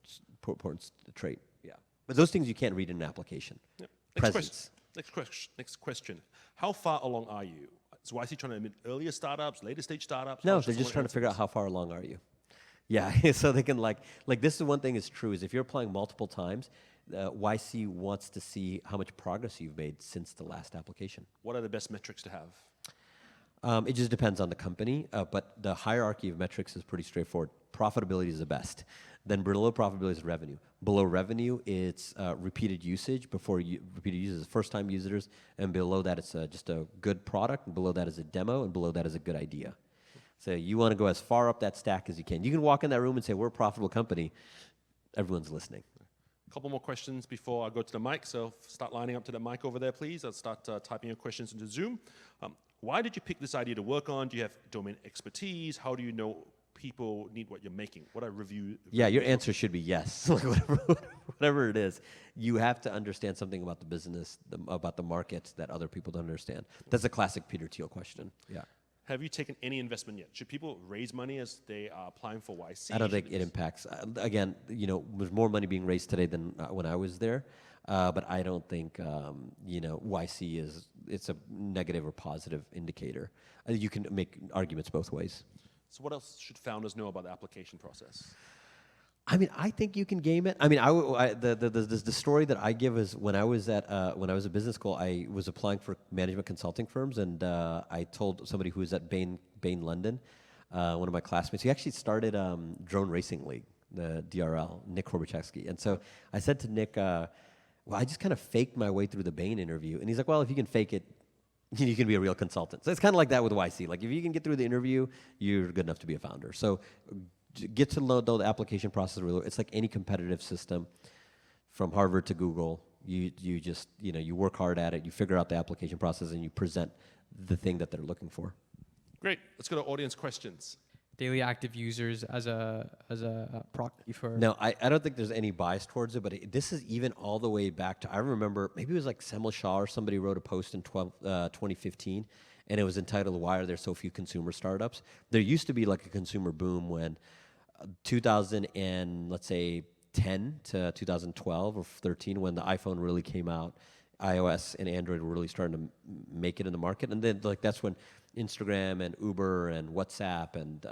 trait. Yeah. But those things you can't read in an application. Yep. Presence. Next question. How far along are you? So why is he trying to admit earlier startups, later stage startups? No, they're just trying to figure out how far along are you. Yeah, so they can like this is one thing is true, is if you're applying multiple times, YC wants to see how much progress you've made since the last application. What are the best metrics to have? It just depends on the company, but the hierarchy of metrics is pretty straightforward. Profitability is the best. Then below profitability is revenue. Below revenue, it's repeated usage. Repeated users is first-time users, and below that, it's just a good product. And below that is a demo, and below that is a good idea. So you want to go as far up that stack as you can. You can walk in that room and say, we're a profitable company. Everyone's listening. A couple more questions before I go to the mic. So start lining up to the mic over there, please. I'll start typing your questions into Zoom. Why did you pick this idea to work on? Do you have domain expertise? How do you know people need what you're making? What I review. Yeah, your answer should be yes. Whatever it is, you have to understand something about the business, about the markets that other people don't understand. That's a classic Peter Thiel question. Yeah. Have you taken any investment yet? Should people raise money as they are applying for YC? I don't think it impacts. Again, there's more money being raised today than when I was there. But I don't think, YC it's a negative or positive indicator. You can make arguments both ways. So what else should founders know about the application process? I mean, I think you can game it. I mean, the story that I give is when I was at business school, I was applying for management consulting firms, and I told somebody who was at Bain London, one of my classmates, he actually started Drone Racing League, the DRL, Nick Horbaczewski. And so I said to Nick, well, I just kind of faked my way through the Bain interview. And he's like, well, if you can fake it, you can be a real consultant. So it's kind of like that with YC. Like if you can get through the interview, you're good enough to be a founder. So get to know the application process really well. It's like any competitive system from Harvard to Google. You just, you work hard at it, you figure out the application process, and you present the thing that they're looking for. Great. Let's go to audience questions. Daily active users as a proxy for... No, I don't think there's any bias towards it, but this is even all the way back to, I remember, maybe it was like Semel Shah or somebody wrote a post in 2015, and it was entitled, "Why Are There So Few Consumer Startups?" There used to be like a consumer boom when 2000 and let's say 10 to 2012 or 13, when the iPhone really came out, iOS and Android were really starting to make it in the market, and then like that's when Instagram and Uber and WhatsApp and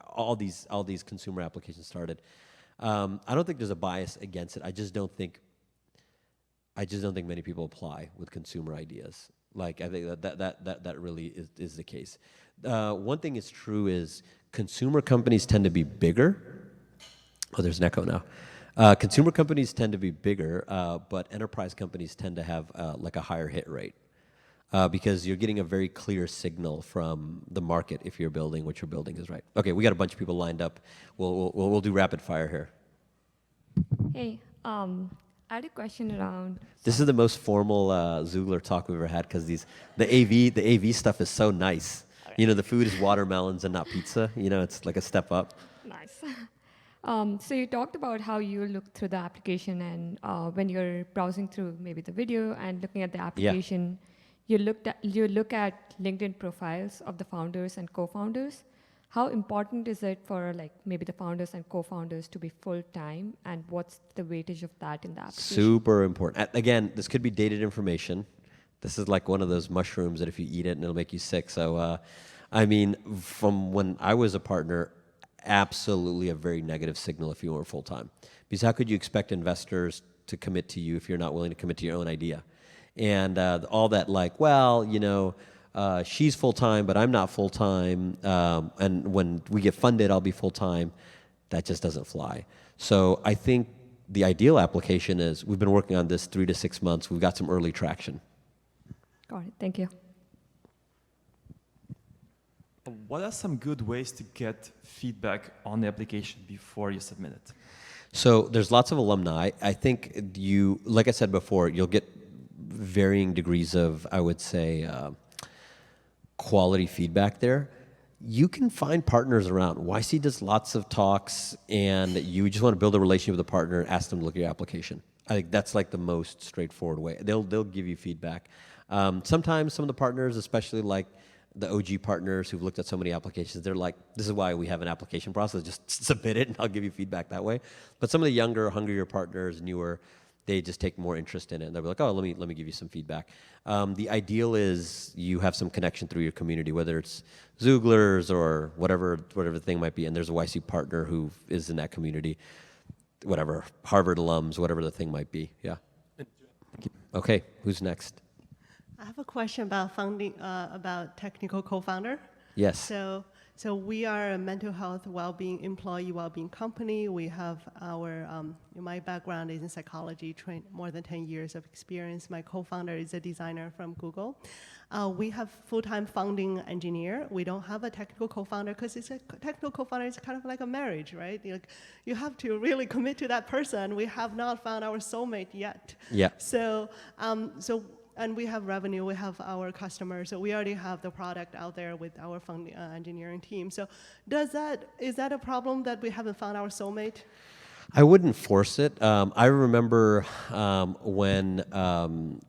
all these consumer applications started. I don't think there's a bias against it. I just don't think many people apply with consumer ideas. Like I think that really is the case. One thing is true is consumer companies tend to be bigger. Oh, there's an echo now. Consumer companies tend to be bigger, but enterprise companies tend to have like a higher hit rate because you're getting a very clear signal from the market if you're building what you're building is right. Okay, we got a bunch of people lined up. We'll do rapid fire here. Hey, I had a question around... This is the most formal Xoogler talk we've ever had because the AV stuff is so nice. Right. The food is watermelons and not pizza. It's like a step up. Nice. So you talked about how you look through the application, and when you're browsing through maybe the video and looking at the application, you look at LinkedIn profiles of the founders and co-founders. How important is it for like maybe the founders and co-founders to be full-time, and what's the weightage of that in the application? Super important. Again, this could be dated information. This is like one of those mushrooms that if you eat it, and it'll make you sick. So, from when I was a partner, absolutely a very negative signal if you were full-time. Because how could you expect investors to commit to you if you're not willing to commit to your own idea? And all that she's full-time, but I'm not full-time, and when we get funded, I'll be full-time, that just doesn't fly. So I think the ideal application is, we've been working on this 3 to 6 months, we've got some early traction. Got it, thank you. What are some good ways to get feedback on the application before you submit it? So there's lots of alumni. I think like I said before, you'll get varying degrees of, I would say, quality feedback there. You can find partners around. YC does lots of talks, and you just want to build a relationship with a partner and ask them to look at your application. I think that's like the most straightforward way. They'll give you feedback. Sometimes some of the partners, especially like the OG partners who've looked at so many applications, they're like, this is why we have an application process, just submit it and I'll give you feedback that way. But some of the younger, hungrier partners, newer, they just take more interest in it, and they'll be like, oh, let me give you some feedback. The ideal is you have some connection through your community, whether it's Xooglers or whatever the thing might be, and there's a YC partner who is in that community, whatever, Harvard alums, whatever the thing might be, yeah. Okay, who's next? I have a question about founding, about technical co-founder. Yes. So we are a mental health well-being, employee well-being company. We have my background is in psychology, trained more than 10 years of experience. My co-founder is a designer from Google. We have full-time founding engineer. We don't have a technical co-founder because technical co-founder is kind of like a marriage, right? You have to really commit to that person. We have not found our soulmate yet. Yeah. And we have revenue, we have our customers, so we already have the product out there with our founding engineering team. So is that a problem that we haven't found our soulmate? I wouldn't force it. I remember when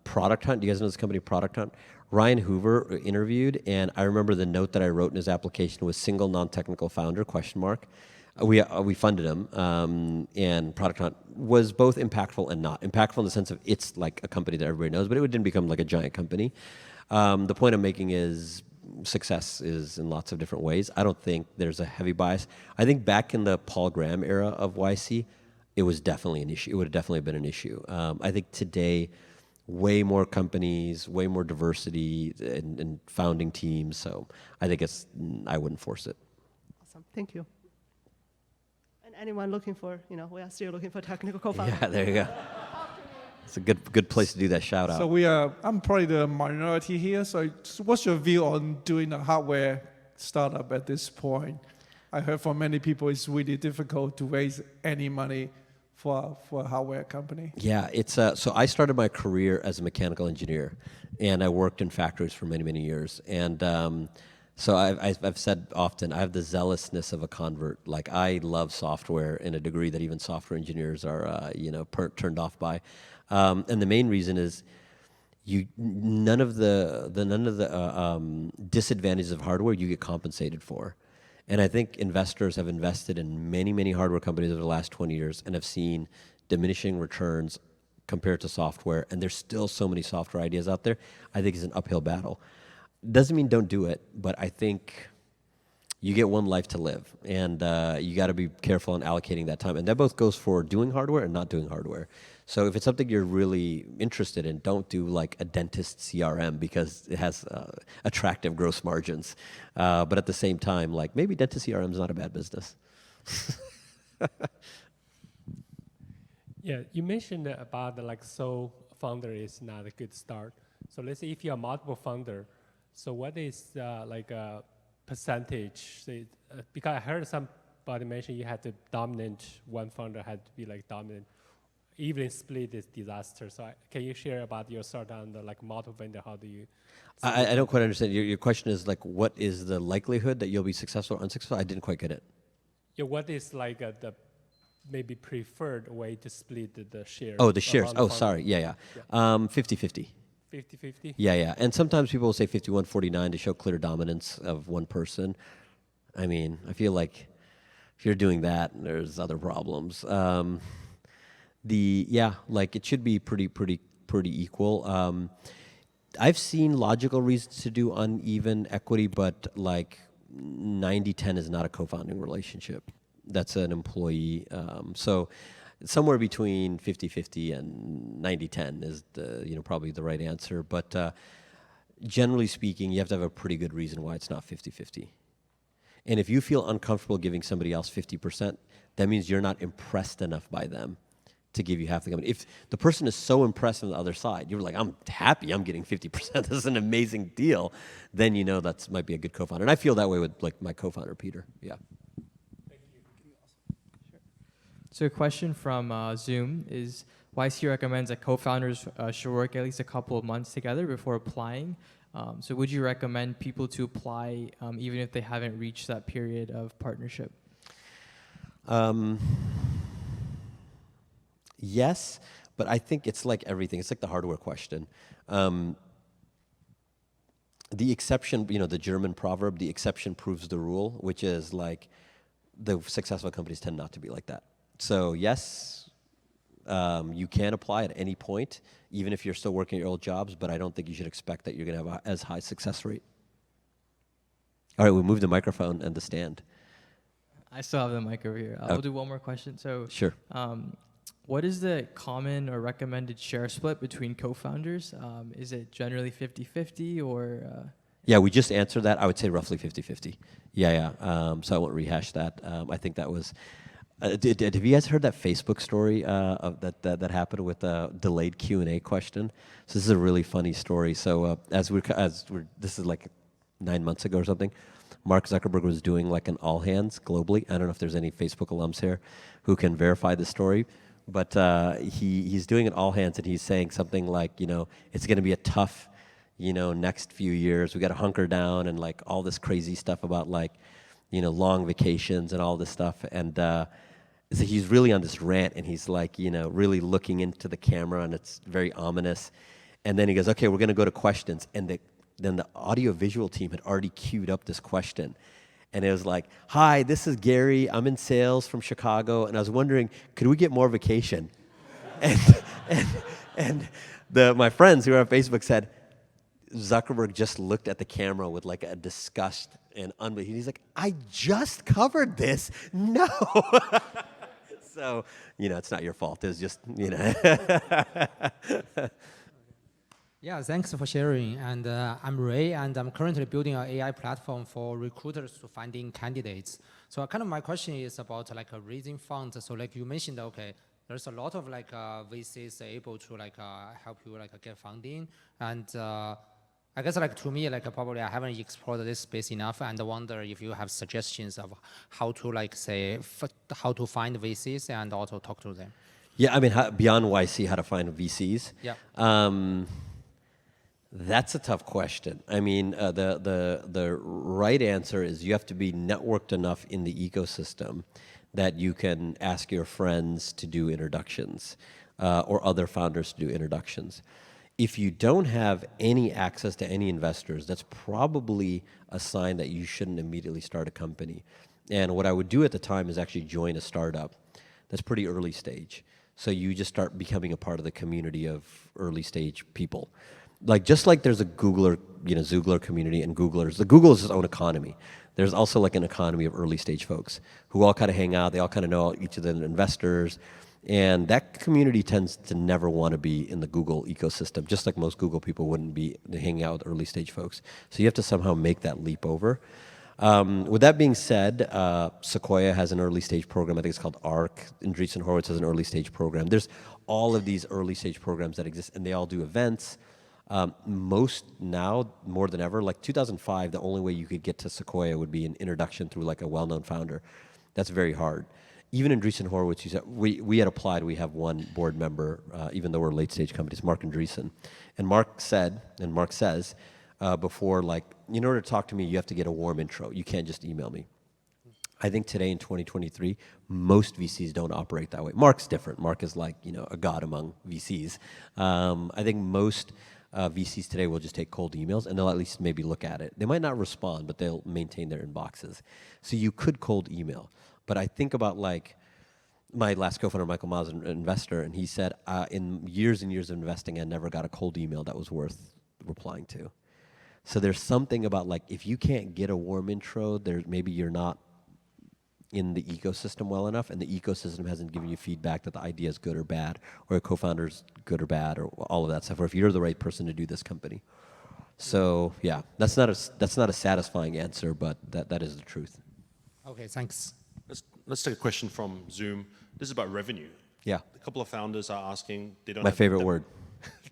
Product Hunt, do you guys know this company, Product Hunt? Ryan Hoover interviewed, and I remember the note that I wrote in his application was single non-technical founder, ? We funded him, and Product Hunt was both impactful and not. Impactful in the sense of it's like a company that everybody knows, but it didn't become like a giant company. The point I'm making is success is in lots of different ways. I don't think there's a heavy bias. I think back in the Paul Graham era of YC, it was definitely an issue. It would have definitely been an issue. I think today, way more companies, way more diversity in founding teams. So I think I wouldn't force it. Awesome, thank you. Anyone looking for, we are still looking for technical co-founder. Yeah, there you go. It's a good place to do that shout out. So I'm probably the minority here. So what's your view on doing a hardware startup at this point? I heard from many people it's really difficult to raise any money for a hardware company. Yeah, it's so I started my career as a mechanical engineer, and I worked in factories for many years. And so I've said often I have the zealousness of a convert. Like I love software in a degree that even software engineers are turned off by. And the main reason is none of the disadvantages of hardware you get compensated for. And I think investors have invested in many hardware companies over the last 20 years and have seen diminishing returns compared to software. And there's still so many software ideas out there. I think it's an uphill battle. Doesn't mean don't do it, but I think you get one life to live, and you got to be careful in allocating that time. And that both goes for doing hardware and not doing hardware. So if it's something you're really interested in, don't do like a dentist CRM because it has attractive gross margins. But at the same time, like maybe dentist CRM is not a bad business. Yeah, you mentioned about the sole founder is not a good start. So let's say if you are multiple founder, so what is like a percentage? Because I heard somebody mention you had to dominant, one founder had to be like dominant. Even split is disaster. So can you share about your thought on the multiple vendor? How do you? I don't quite understand. Your question is like, what is the likelihood that you'll be successful or unsuccessful? I didn't quite get it. Yeah, what is like the maybe preferred way to split the shares? Oh, the shares. around Oh, the sorry. Yeah. 50-50. 50-50? Yeah. And sometimes people will say 51-49 to show clear dominance of one person. I mean, I feel like if you're doing that, there's other problems. It should be pretty equal. I've seen logical reasons to do uneven equity, but like 90-10 is not a co-founding relationship. That's an employee. So somewhere between 50-50 and 90-10 is probably the right answer. But generally speaking, you have to have a pretty good reason why it's not 50-50. And if you feel uncomfortable giving somebody else 50%, that means you're not impressed enough by them to give you half the company. If the person is so impressed on the other side, you're like, I'm happy I'm getting 50%, this is an amazing deal, then you know that might be a good co-founder. And I feel that way with like my co-founder, Peter. Yeah. Thank you. Sure. So a question from Zoom is, YC recommends that co-founders should work at least a couple of months together before applying. So would you recommend people to apply even if they haven't reached that period of partnership? Yes, but I think it's like everything. It's like the hardware question. The exception, the German proverb, the exception proves the rule, which is like the successful companies tend not to be like that. So yes, you can apply at any point, even if you're still working your old jobs, but I don't think you should expect that you're going to have as high success rate. All right, we'll move the microphone and the stand. I still have the mic over here. We'll do one more question. So Sure. What is the common or recommended share split between co-founders? Is it generally 50-50 or? Yeah, we just answered that. I would say roughly 50-50. Yeah. So I won't rehash that. I think that was. Have you guys heard that Facebook story that happened with a delayed Q&A question? So this is a really funny story. So this is like 9 months ago or something. Mark Zuckerberg was doing like an all hands globally. I don't know if there's any Facebook alums here who can verify the story. But he's doing an all hands and he's saying something like, it's going to be a tough, next few years. We got to hunker down and like all this crazy stuff about like, long vacations and all this stuff. And so he's really on this rant and he's like, really looking into the camera and it's very ominous. And then he goes, okay, we're going to go to questions. And then the audio-visual team had already queued up this question. And it was like, hi, this is Gary. I'm in sales from Chicago. And I was wondering, could we get more vacation? And my friends who are on Facebook said, Zuckerberg just looked at the camera with like a disgust and unbelief. He's like, I just covered this. No. So, it's not your fault. It's just, Yeah, thanks for sharing. And I'm Ray, and I'm currently building an AI platform for recruiters to finding candidates. So kind of my question is about like raising funds. So like you mentioned, okay, there's a lot of like VCs able to like help you like get funding, and I guess like to me like probably I haven't explored this space enough, and I wonder if you have suggestions of how to like say how to find VCs and also talk to them. Yeah, I mean, beyond YC, how to find VCs? Yeah. That's a tough question. I mean, the right answer is you have to be networked enough in the ecosystem that you can ask your friends to do introductions or other founders to do introductions. If you don't have any access to any investors, that's probably a sign that you shouldn't immediately start a company. And what I would do at the time is actually join a startup that's pretty early stage. So you just start becoming a part of the community of early stage people. Like just like there's a Googler, Xoogler community and Googlers. The Google is its own economy. There's also like an economy of early stage folks who all kind of hang out. They all kind of know each of the investors. And that community tends to never want to be in the Google ecosystem, just like most Google people wouldn't be hanging out with early stage folks. So you have to somehow make that leap over. With that being said, Sequoia has an early stage program. I think it's called ARC. Andreessen Horowitz has an early stage program. There's all of these early stage programs that exist, and they all do events. Most now, more than ever, like 2005, the only way you could get to Sequoia would be an introduction through like a well-known founder. That's very hard. Even Andreessen Horowitz, we had applied, we have one board member, even though we're late stage companies, Mark Andreessen. And Mark said, and Mark says, before, like, in order to talk to me, you have to get a warm intro. You can't just email me. I think today in 2023, most VCs don't operate that way. Mark's different. Mark is like, a god among VCs. I think most VCs today will just take cold emails and they'll at least maybe look at it. They might not respond, but they'll maintain their inboxes. So you could cold email. But I think about like my last co-founder, Michael Miles, an investor, and he said, in years and years of investing, I never got a cold email that was worth replying to. So there's something about like, if you can't get a warm intro, maybe you're not in the ecosystem well enough, and the ecosystem hasn't given you feedback that the idea is good or bad, or a co-founder's good or bad, or all of that stuff, or if you're the right person to do this company. So yeah, that's not a satisfying answer, but that is the truth. Okay, thanks. Let's take a question from Zoom. This is about revenue. Yeah. A couple of founders are asking. They don't My have favorite word.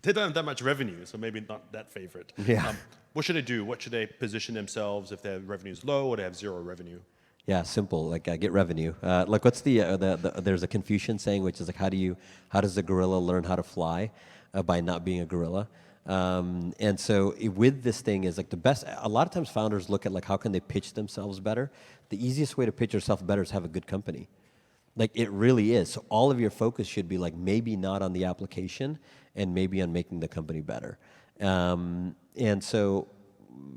They don't have that much revenue, so maybe not that favorite. Yeah. What should they do? What should they position themselves if their revenue is low or they have zero revenue? Yeah, simple. Like get revenue. Like what's there's a Confucian saying which is like how does a gorilla learn how to fly? By not being a gorilla. And so with this thing is like a lot of times founders look at like how can they pitch themselves better. The easiest way to pitch yourself better is have a good company. Like it really is. So all of your focus should be like maybe not on the application and maybe on making the company better. And so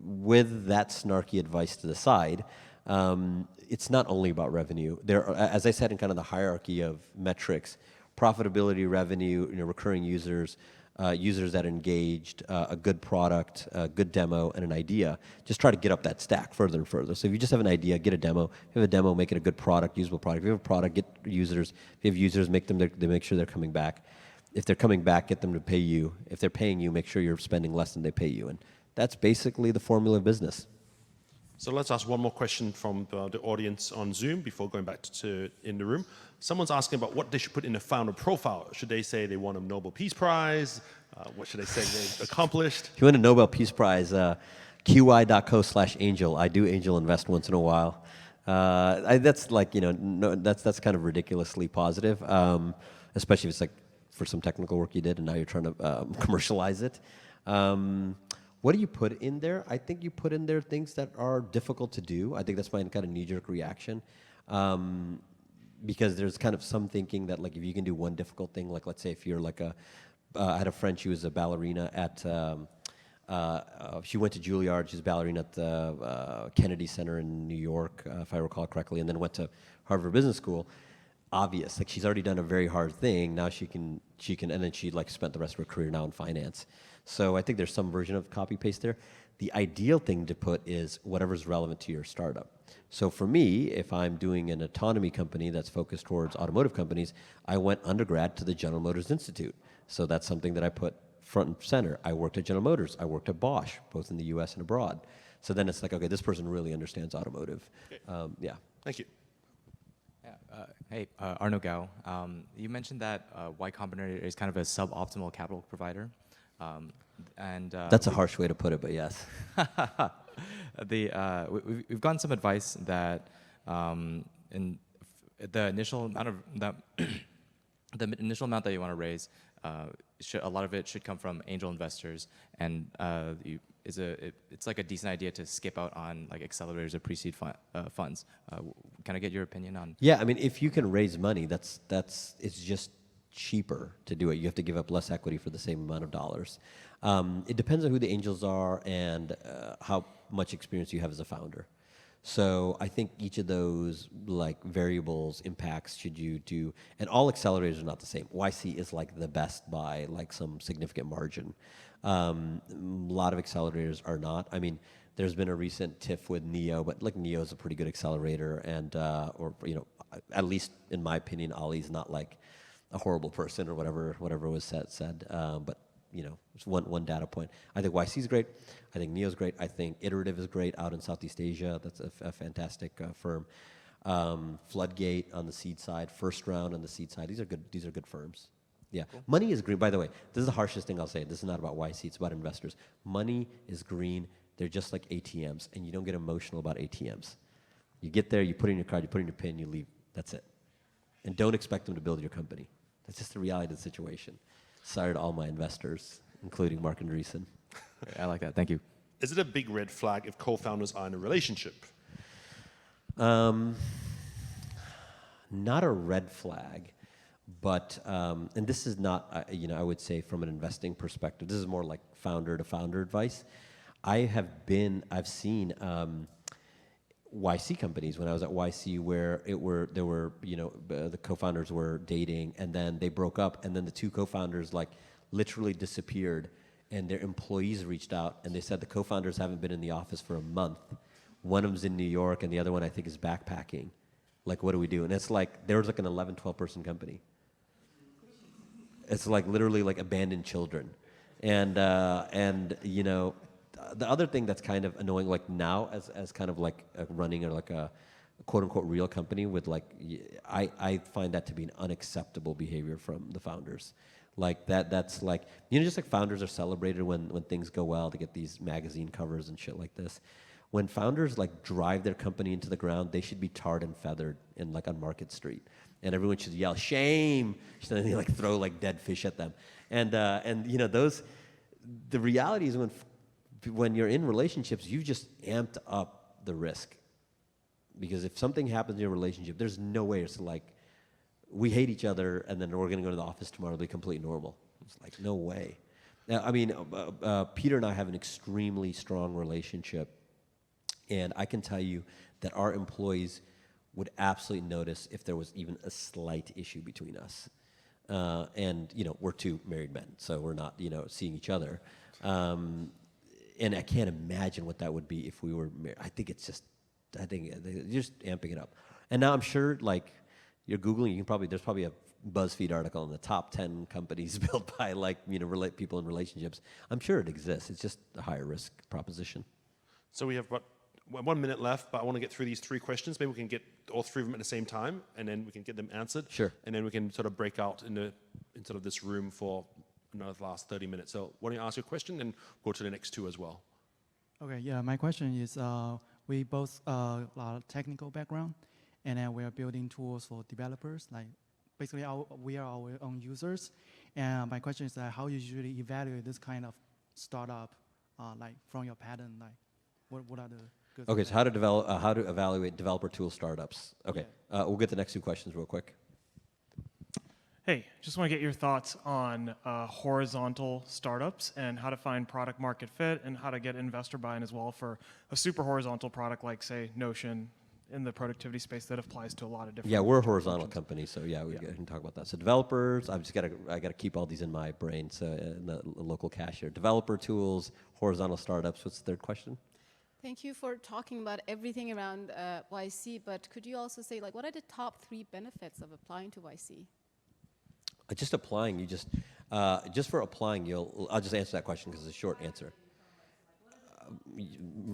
with that snarky advice to the side, it's not only about revenue. There are, as I said in kind of the hierarchy of metrics, profitability, revenue, recurring users, users that are engaged, a good product, a good demo, and an idea. Just try to get up that stack further and further. So if you just have an idea, get a demo. If you have a demo, make it a good product, usable product. If you have a product, get users. If you have users, make sure they're coming back. If they're coming back, get them to pay you. If they're paying you, make sure you're spending less than they pay you. And that's basically the formula of business. So let's ask one more question from the audience on Zoom before going back to in the room. Someone's asking about what they should put in a founder profile. Should they say they won a Nobel Peace Prize? What should they say they accomplished? If you win a Nobel Peace Prize, qy.co/angel. I do angel invest once in a while. That's like, that's kind of ridiculously positive, especially if it's like for some technical work you did and now you're trying to commercialize it. What do you put in there? I think you put in there things that are difficult to do. I think that's my kind of knee-jerk reaction. Because there's kind of some thinking that like if you can do one difficult thing, like let's say if you're like I had a friend, she was a ballerina at, she went to Juilliard, she's a ballerina at the Kennedy Center in New York, if I recall correctly, and then went to Harvard Business School. Obvious, like she's already done a very hard thing, now she can, and then she like spent the rest of her career now in finance. So I think there's some version of copy paste there. The ideal thing to put is whatever's relevant to your startup. So for me, if I'm doing an autonomy company that's focused towards automotive companies, I went undergrad to the General Motors Institute. So that's something that I put front and center. I worked at General Motors. I worked at Bosch, both in the US and abroad. So then it's like, okay, this person really understands automotive. Okay. Yeah. Thank you. Yeah. Arno Gao. You mentioned that Y Combinator is kind of a suboptimal capital provider. That's a harsh way to put it, but yes. We've gotten some advice that in the initial amount of that the initial amount that you want to raise, a lot of it should come from angel investors, and it's like a decent idea to skip out on like accelerators or pre-seed funds. Can I get your opinion on? Yeah, I mean, if you can raise money, it's just cheaper to do it. You have to give up less equity for the same amount of dollars. It depends on who the angels are and how much experience you have as a founder. So I think each of those like variables impacts should you do, and all accelerators are not the same. YC is like the best by like some significant margin. A lot of accelerators are not. I mean, there's been a recent tiff with Neo, but like Neo is a pretty good accelerator, and or you know, at least in my opinion, Ali's not like a horrible person or whatever was said. But you know, it's one data point. I think YC is great. I think Neo's great. I think Iterative is great out in Southeast Asia. That's a fantastic firm. Floodgate on the seed side, First Round on the seed side. These are good firms. Yeah, cool. Money is green. By the way, this is the harshest thing I'll say. This is not about YC. It's about investors. Money is green. They're just like ATMs, and you don't get emotional about ATMs. You get there, you put in your card, you put in your PIN, you leave. That's it. And don't expect them to build your company. That's just the reality of the situation. Sorry to all my investors, including Mark Andreessen. I like that. Thank you. Is it a big red flag if co-founders are in a relationship? Not a red flag, but and this is not, you know, I would say from an investing perspective. This is more like founder to founder advice. I've seen YC companies when I was at YC where there were you know the co-founders were dating and then they broke up and then the two co-founders like literally disappeared and their employees reached out and they said the co-founders haven't been in the office for a month. One of them's in New York and the other one I think is backpacking. Like, what do we do? And it's like there was like an 11, 12 person company. It's like literally like abandoned children, and you know. The other thing that's kind of annoying, like now, as kind of like running or like a quote unquote real company with like, I find that to be an unacceptable behavior from the founders. Like that's like, you know, just like founders are celebrated when things go well to get these magazine covers and shit like this. When founders like drive their company into the ground, they should be tarred and feathered in like on Market Street, and everyone should yell shame. And then they like throw like dead fish at them, and you know those. The reality is when you're in relationships, you've just amped up the risk. Because if something happens in your relationship, there's no way it's like, we hate each other and then we're going to go to the office tomorrow and be completely normal. It's like, no way. Now, I mean, Peter and I have an extremely strong relationship. And I can tell you that our employees would absolutely notice if there was even a slight issue between us. And, you know, we're two married men, so we're not, you know, seeing each other. And I can't imagine what that would be if we were married. I think they're just amping it up. And now I'm sure, like, you're Googling, there's probably a BuzzFeed article on the top 10 companies built by, like, you know, people in relationships. I'm sure it exists. It's just a higher risk proposition. So we have about 1 minute left, but I want to get through these 3 questions. Maybe we can get all 3 of them at the same time, and then we can get them answered. Sure. And then we can sort of break out in sort of this room for another last 30 minutes. So why don't you ask your question and go to the next 2 as well. Okay, yeah, my question is, we both a lot of technical background, and then we are building tools for developers. Like, basically, we are our own users. And my question is, how you usually evaluate this kind of startup, like from your pattern? Like, what are the good? Okay, so how to evaluate developer tool startups? Okay, yeah. We'll get the next 2 questions real quick. Hey, just want to get your thoughts on horizontal startups and how to find product market fit and how to get investor buy-in as well for a super horizontal product like, say, Notion in the productivity space that applies to a lot of different. Yeah, we're a horizontal company, so yeah, we can talk about that. So developers, I got to keep all these in my brain. So in the local cache here, developer tools, horizontal startups. What's the 3rd question? Thank you for talking about everything around YC, but could you also say, like, what are the top 3 benefits of applying to YC? Just applying, just for applying, I'll just answer that question because it's a short answer.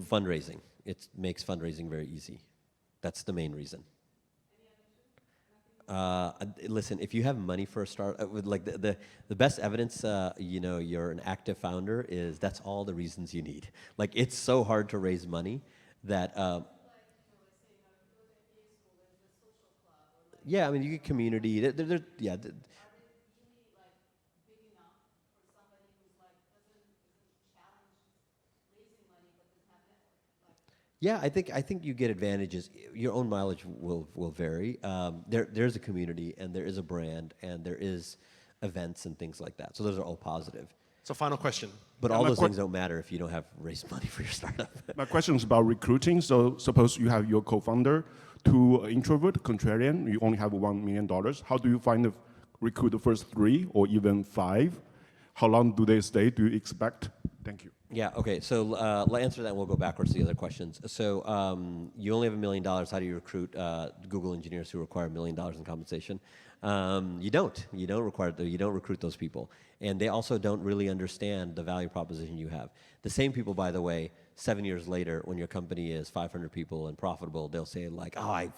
Fundraising. It makes fundraising very easy. That's the main reason. Listen, if you have money for a start, like the best evidence, you're an active founder is that's all the reasons you need. Like it's so hard to raise money that. Yeah, I mean, you get community. Yeah. Yeah, I think you get advantages. Your own mileage will vary. There's a community and there is a brand and there is events and things like that. So those are all positive. So final question. But all those things don't matter if you don't have raised money for your startup. My question is about recruiting. So suppose you have your co-founder, two introvert, contrarian. You only have $1 million. How do you recruit the first 3 or even 5? How long do they stay? Do you expect? Thank you. Yeah, okay, so I'll answer that and we'll go backwards to the other questions. So you only have $1 million, how do you recruit Google engineers who require $1 million in compensation? You don't recruit those people. And they also don't really understand the value proposition you have. The same people, by the way, 7 years later, when your company is 500 people and profitable, they'll say like, oh,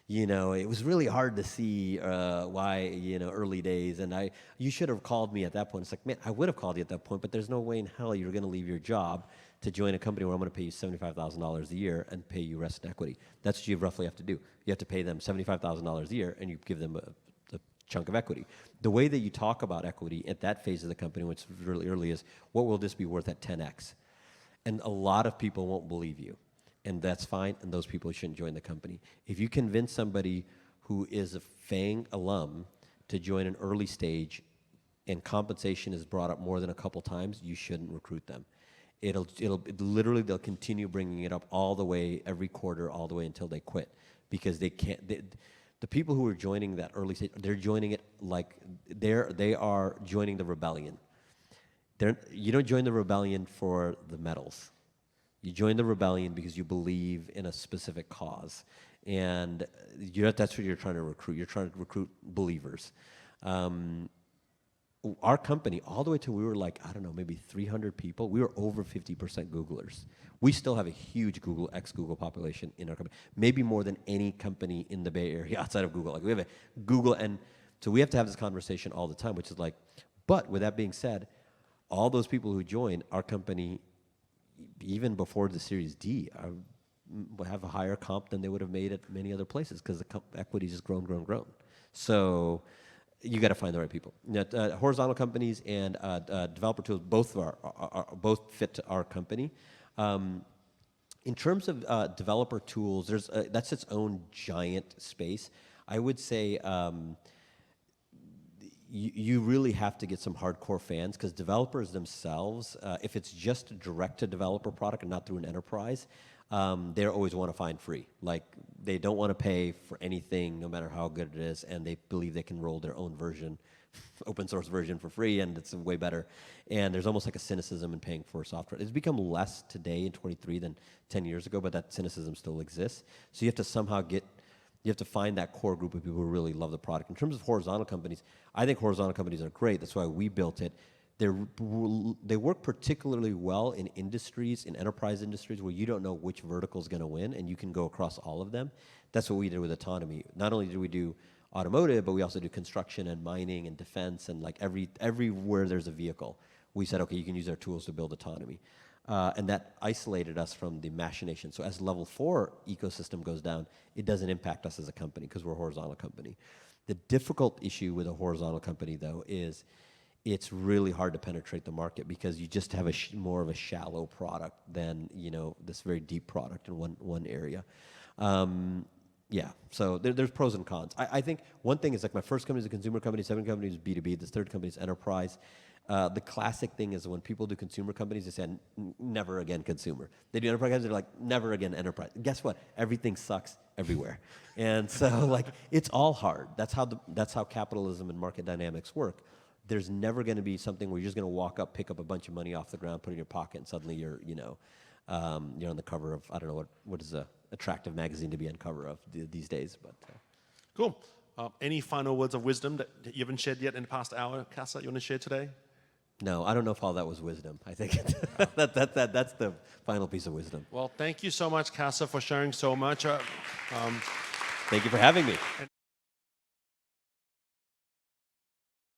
it was really hard to see why, early days, and you should have called me at that point. It's like, man, I would have called you at that point, but there's no way in hell you're going to leave your job to join a company where I'm going to pay you $75,000 a year and pay you rest in equity. That's what you roughly have to do. You have to pay them $75,000 a year, and you give them a chunk of equity. The way that you talk about equity at that phase of the company, which is really early, is what will this be worth at 10x? And a lot of people won't believe you. And that's fine, and those people shouldn't join the company. If you convince somebody who is a FANG alum to join an early stage and compensation is brought up more than a couple times, you shouldn't recruit them. Literally, they'll continue bringing it up all the way, every quarter, all the way until they quit. Because they can't, the people who are joining that early stage, they're joining it like, they are joining the rebellion. You don't join the rebellion for the medals. You join the rebellion because you believe in a specific cause. And that's what you're trying to recruit. You're trying to recruit believers. Our company, all the way till we were like, I don't know, maybe 300 people, we were over 50% Googlers. We still have a huge ex-Google population in our company. Maybe more than any company in the Bay Area outside of Google. Like we have a Google, and so we have to have this conversation all the time, which is like, but with that being said, all those people who join our company, even before the Series D, have a higher comp than they would have made at many other places because the equity's just grown. So you got to find the right people. Horizontal companies and developer tools both fit to our company. In terms of developer tools, that's its own giant space. I would say. You really have to get some hardcore fans because developers themselves, if it's just a direct-to-developer product and not through an enterprise, they always want to find free. Like, they don't want to pay for anything, no matter how good it is, and they believe they can roll their own version, open source version for free, and it's way better. And there's almost like a cynicism in paying for software. It's become less today in 23 than 10 years ago, but that cynicism still exists. So you have to somehow you have to find that core group of people who really love the product. In terms of horizontal companies, I think horizontal companies are great. That's why we built it. They work particularly well in industries, in enterprise industries, where you don't know which vertical is going to win, and you can go across all of them. That's what we did with autonomy. Not only did we do automotive, but we also do construction and mining and defense and like everywhere there's a vehicle. We said, okay, you can use our tools to build autonomy. And that isolated us from the machination. So as level 4 ecosystem goes down, it doesn't impact us as a company because we're a horizontal company. The difficult issue with a horizontal company, though, is it's really hard to penetrate the market because you just have more of a shallow product than this very deep product in one area. Yeah, so there's pros and cons. I think one thing is like my first company is a consumer company, second company is B2B, this third company is enterprise. The classic thing is when people do consumer companies, they say, never again consumer. They do enterprise companies, they're like, never again enterprise. Guess what? Everything sucks everywhere. And so like, it's all hard. That's how capitalism and market dynamics work. There's never going to be something where you're just going to walk up, pick up a bunch of money off the ground, put it in your pocket, and suddenly you're on the cover of, I don't know, what is a attractive magazine to be on cover of these days. But Cool. Any final words of wisdom that you haven't shared yet in the past hour, Qasar, you want to share today? No, I don't know if all that was wisdom. I think that's the final piece of wisdom. Well, thank you so much, Qasar, for sharing so much. Thank you for having me.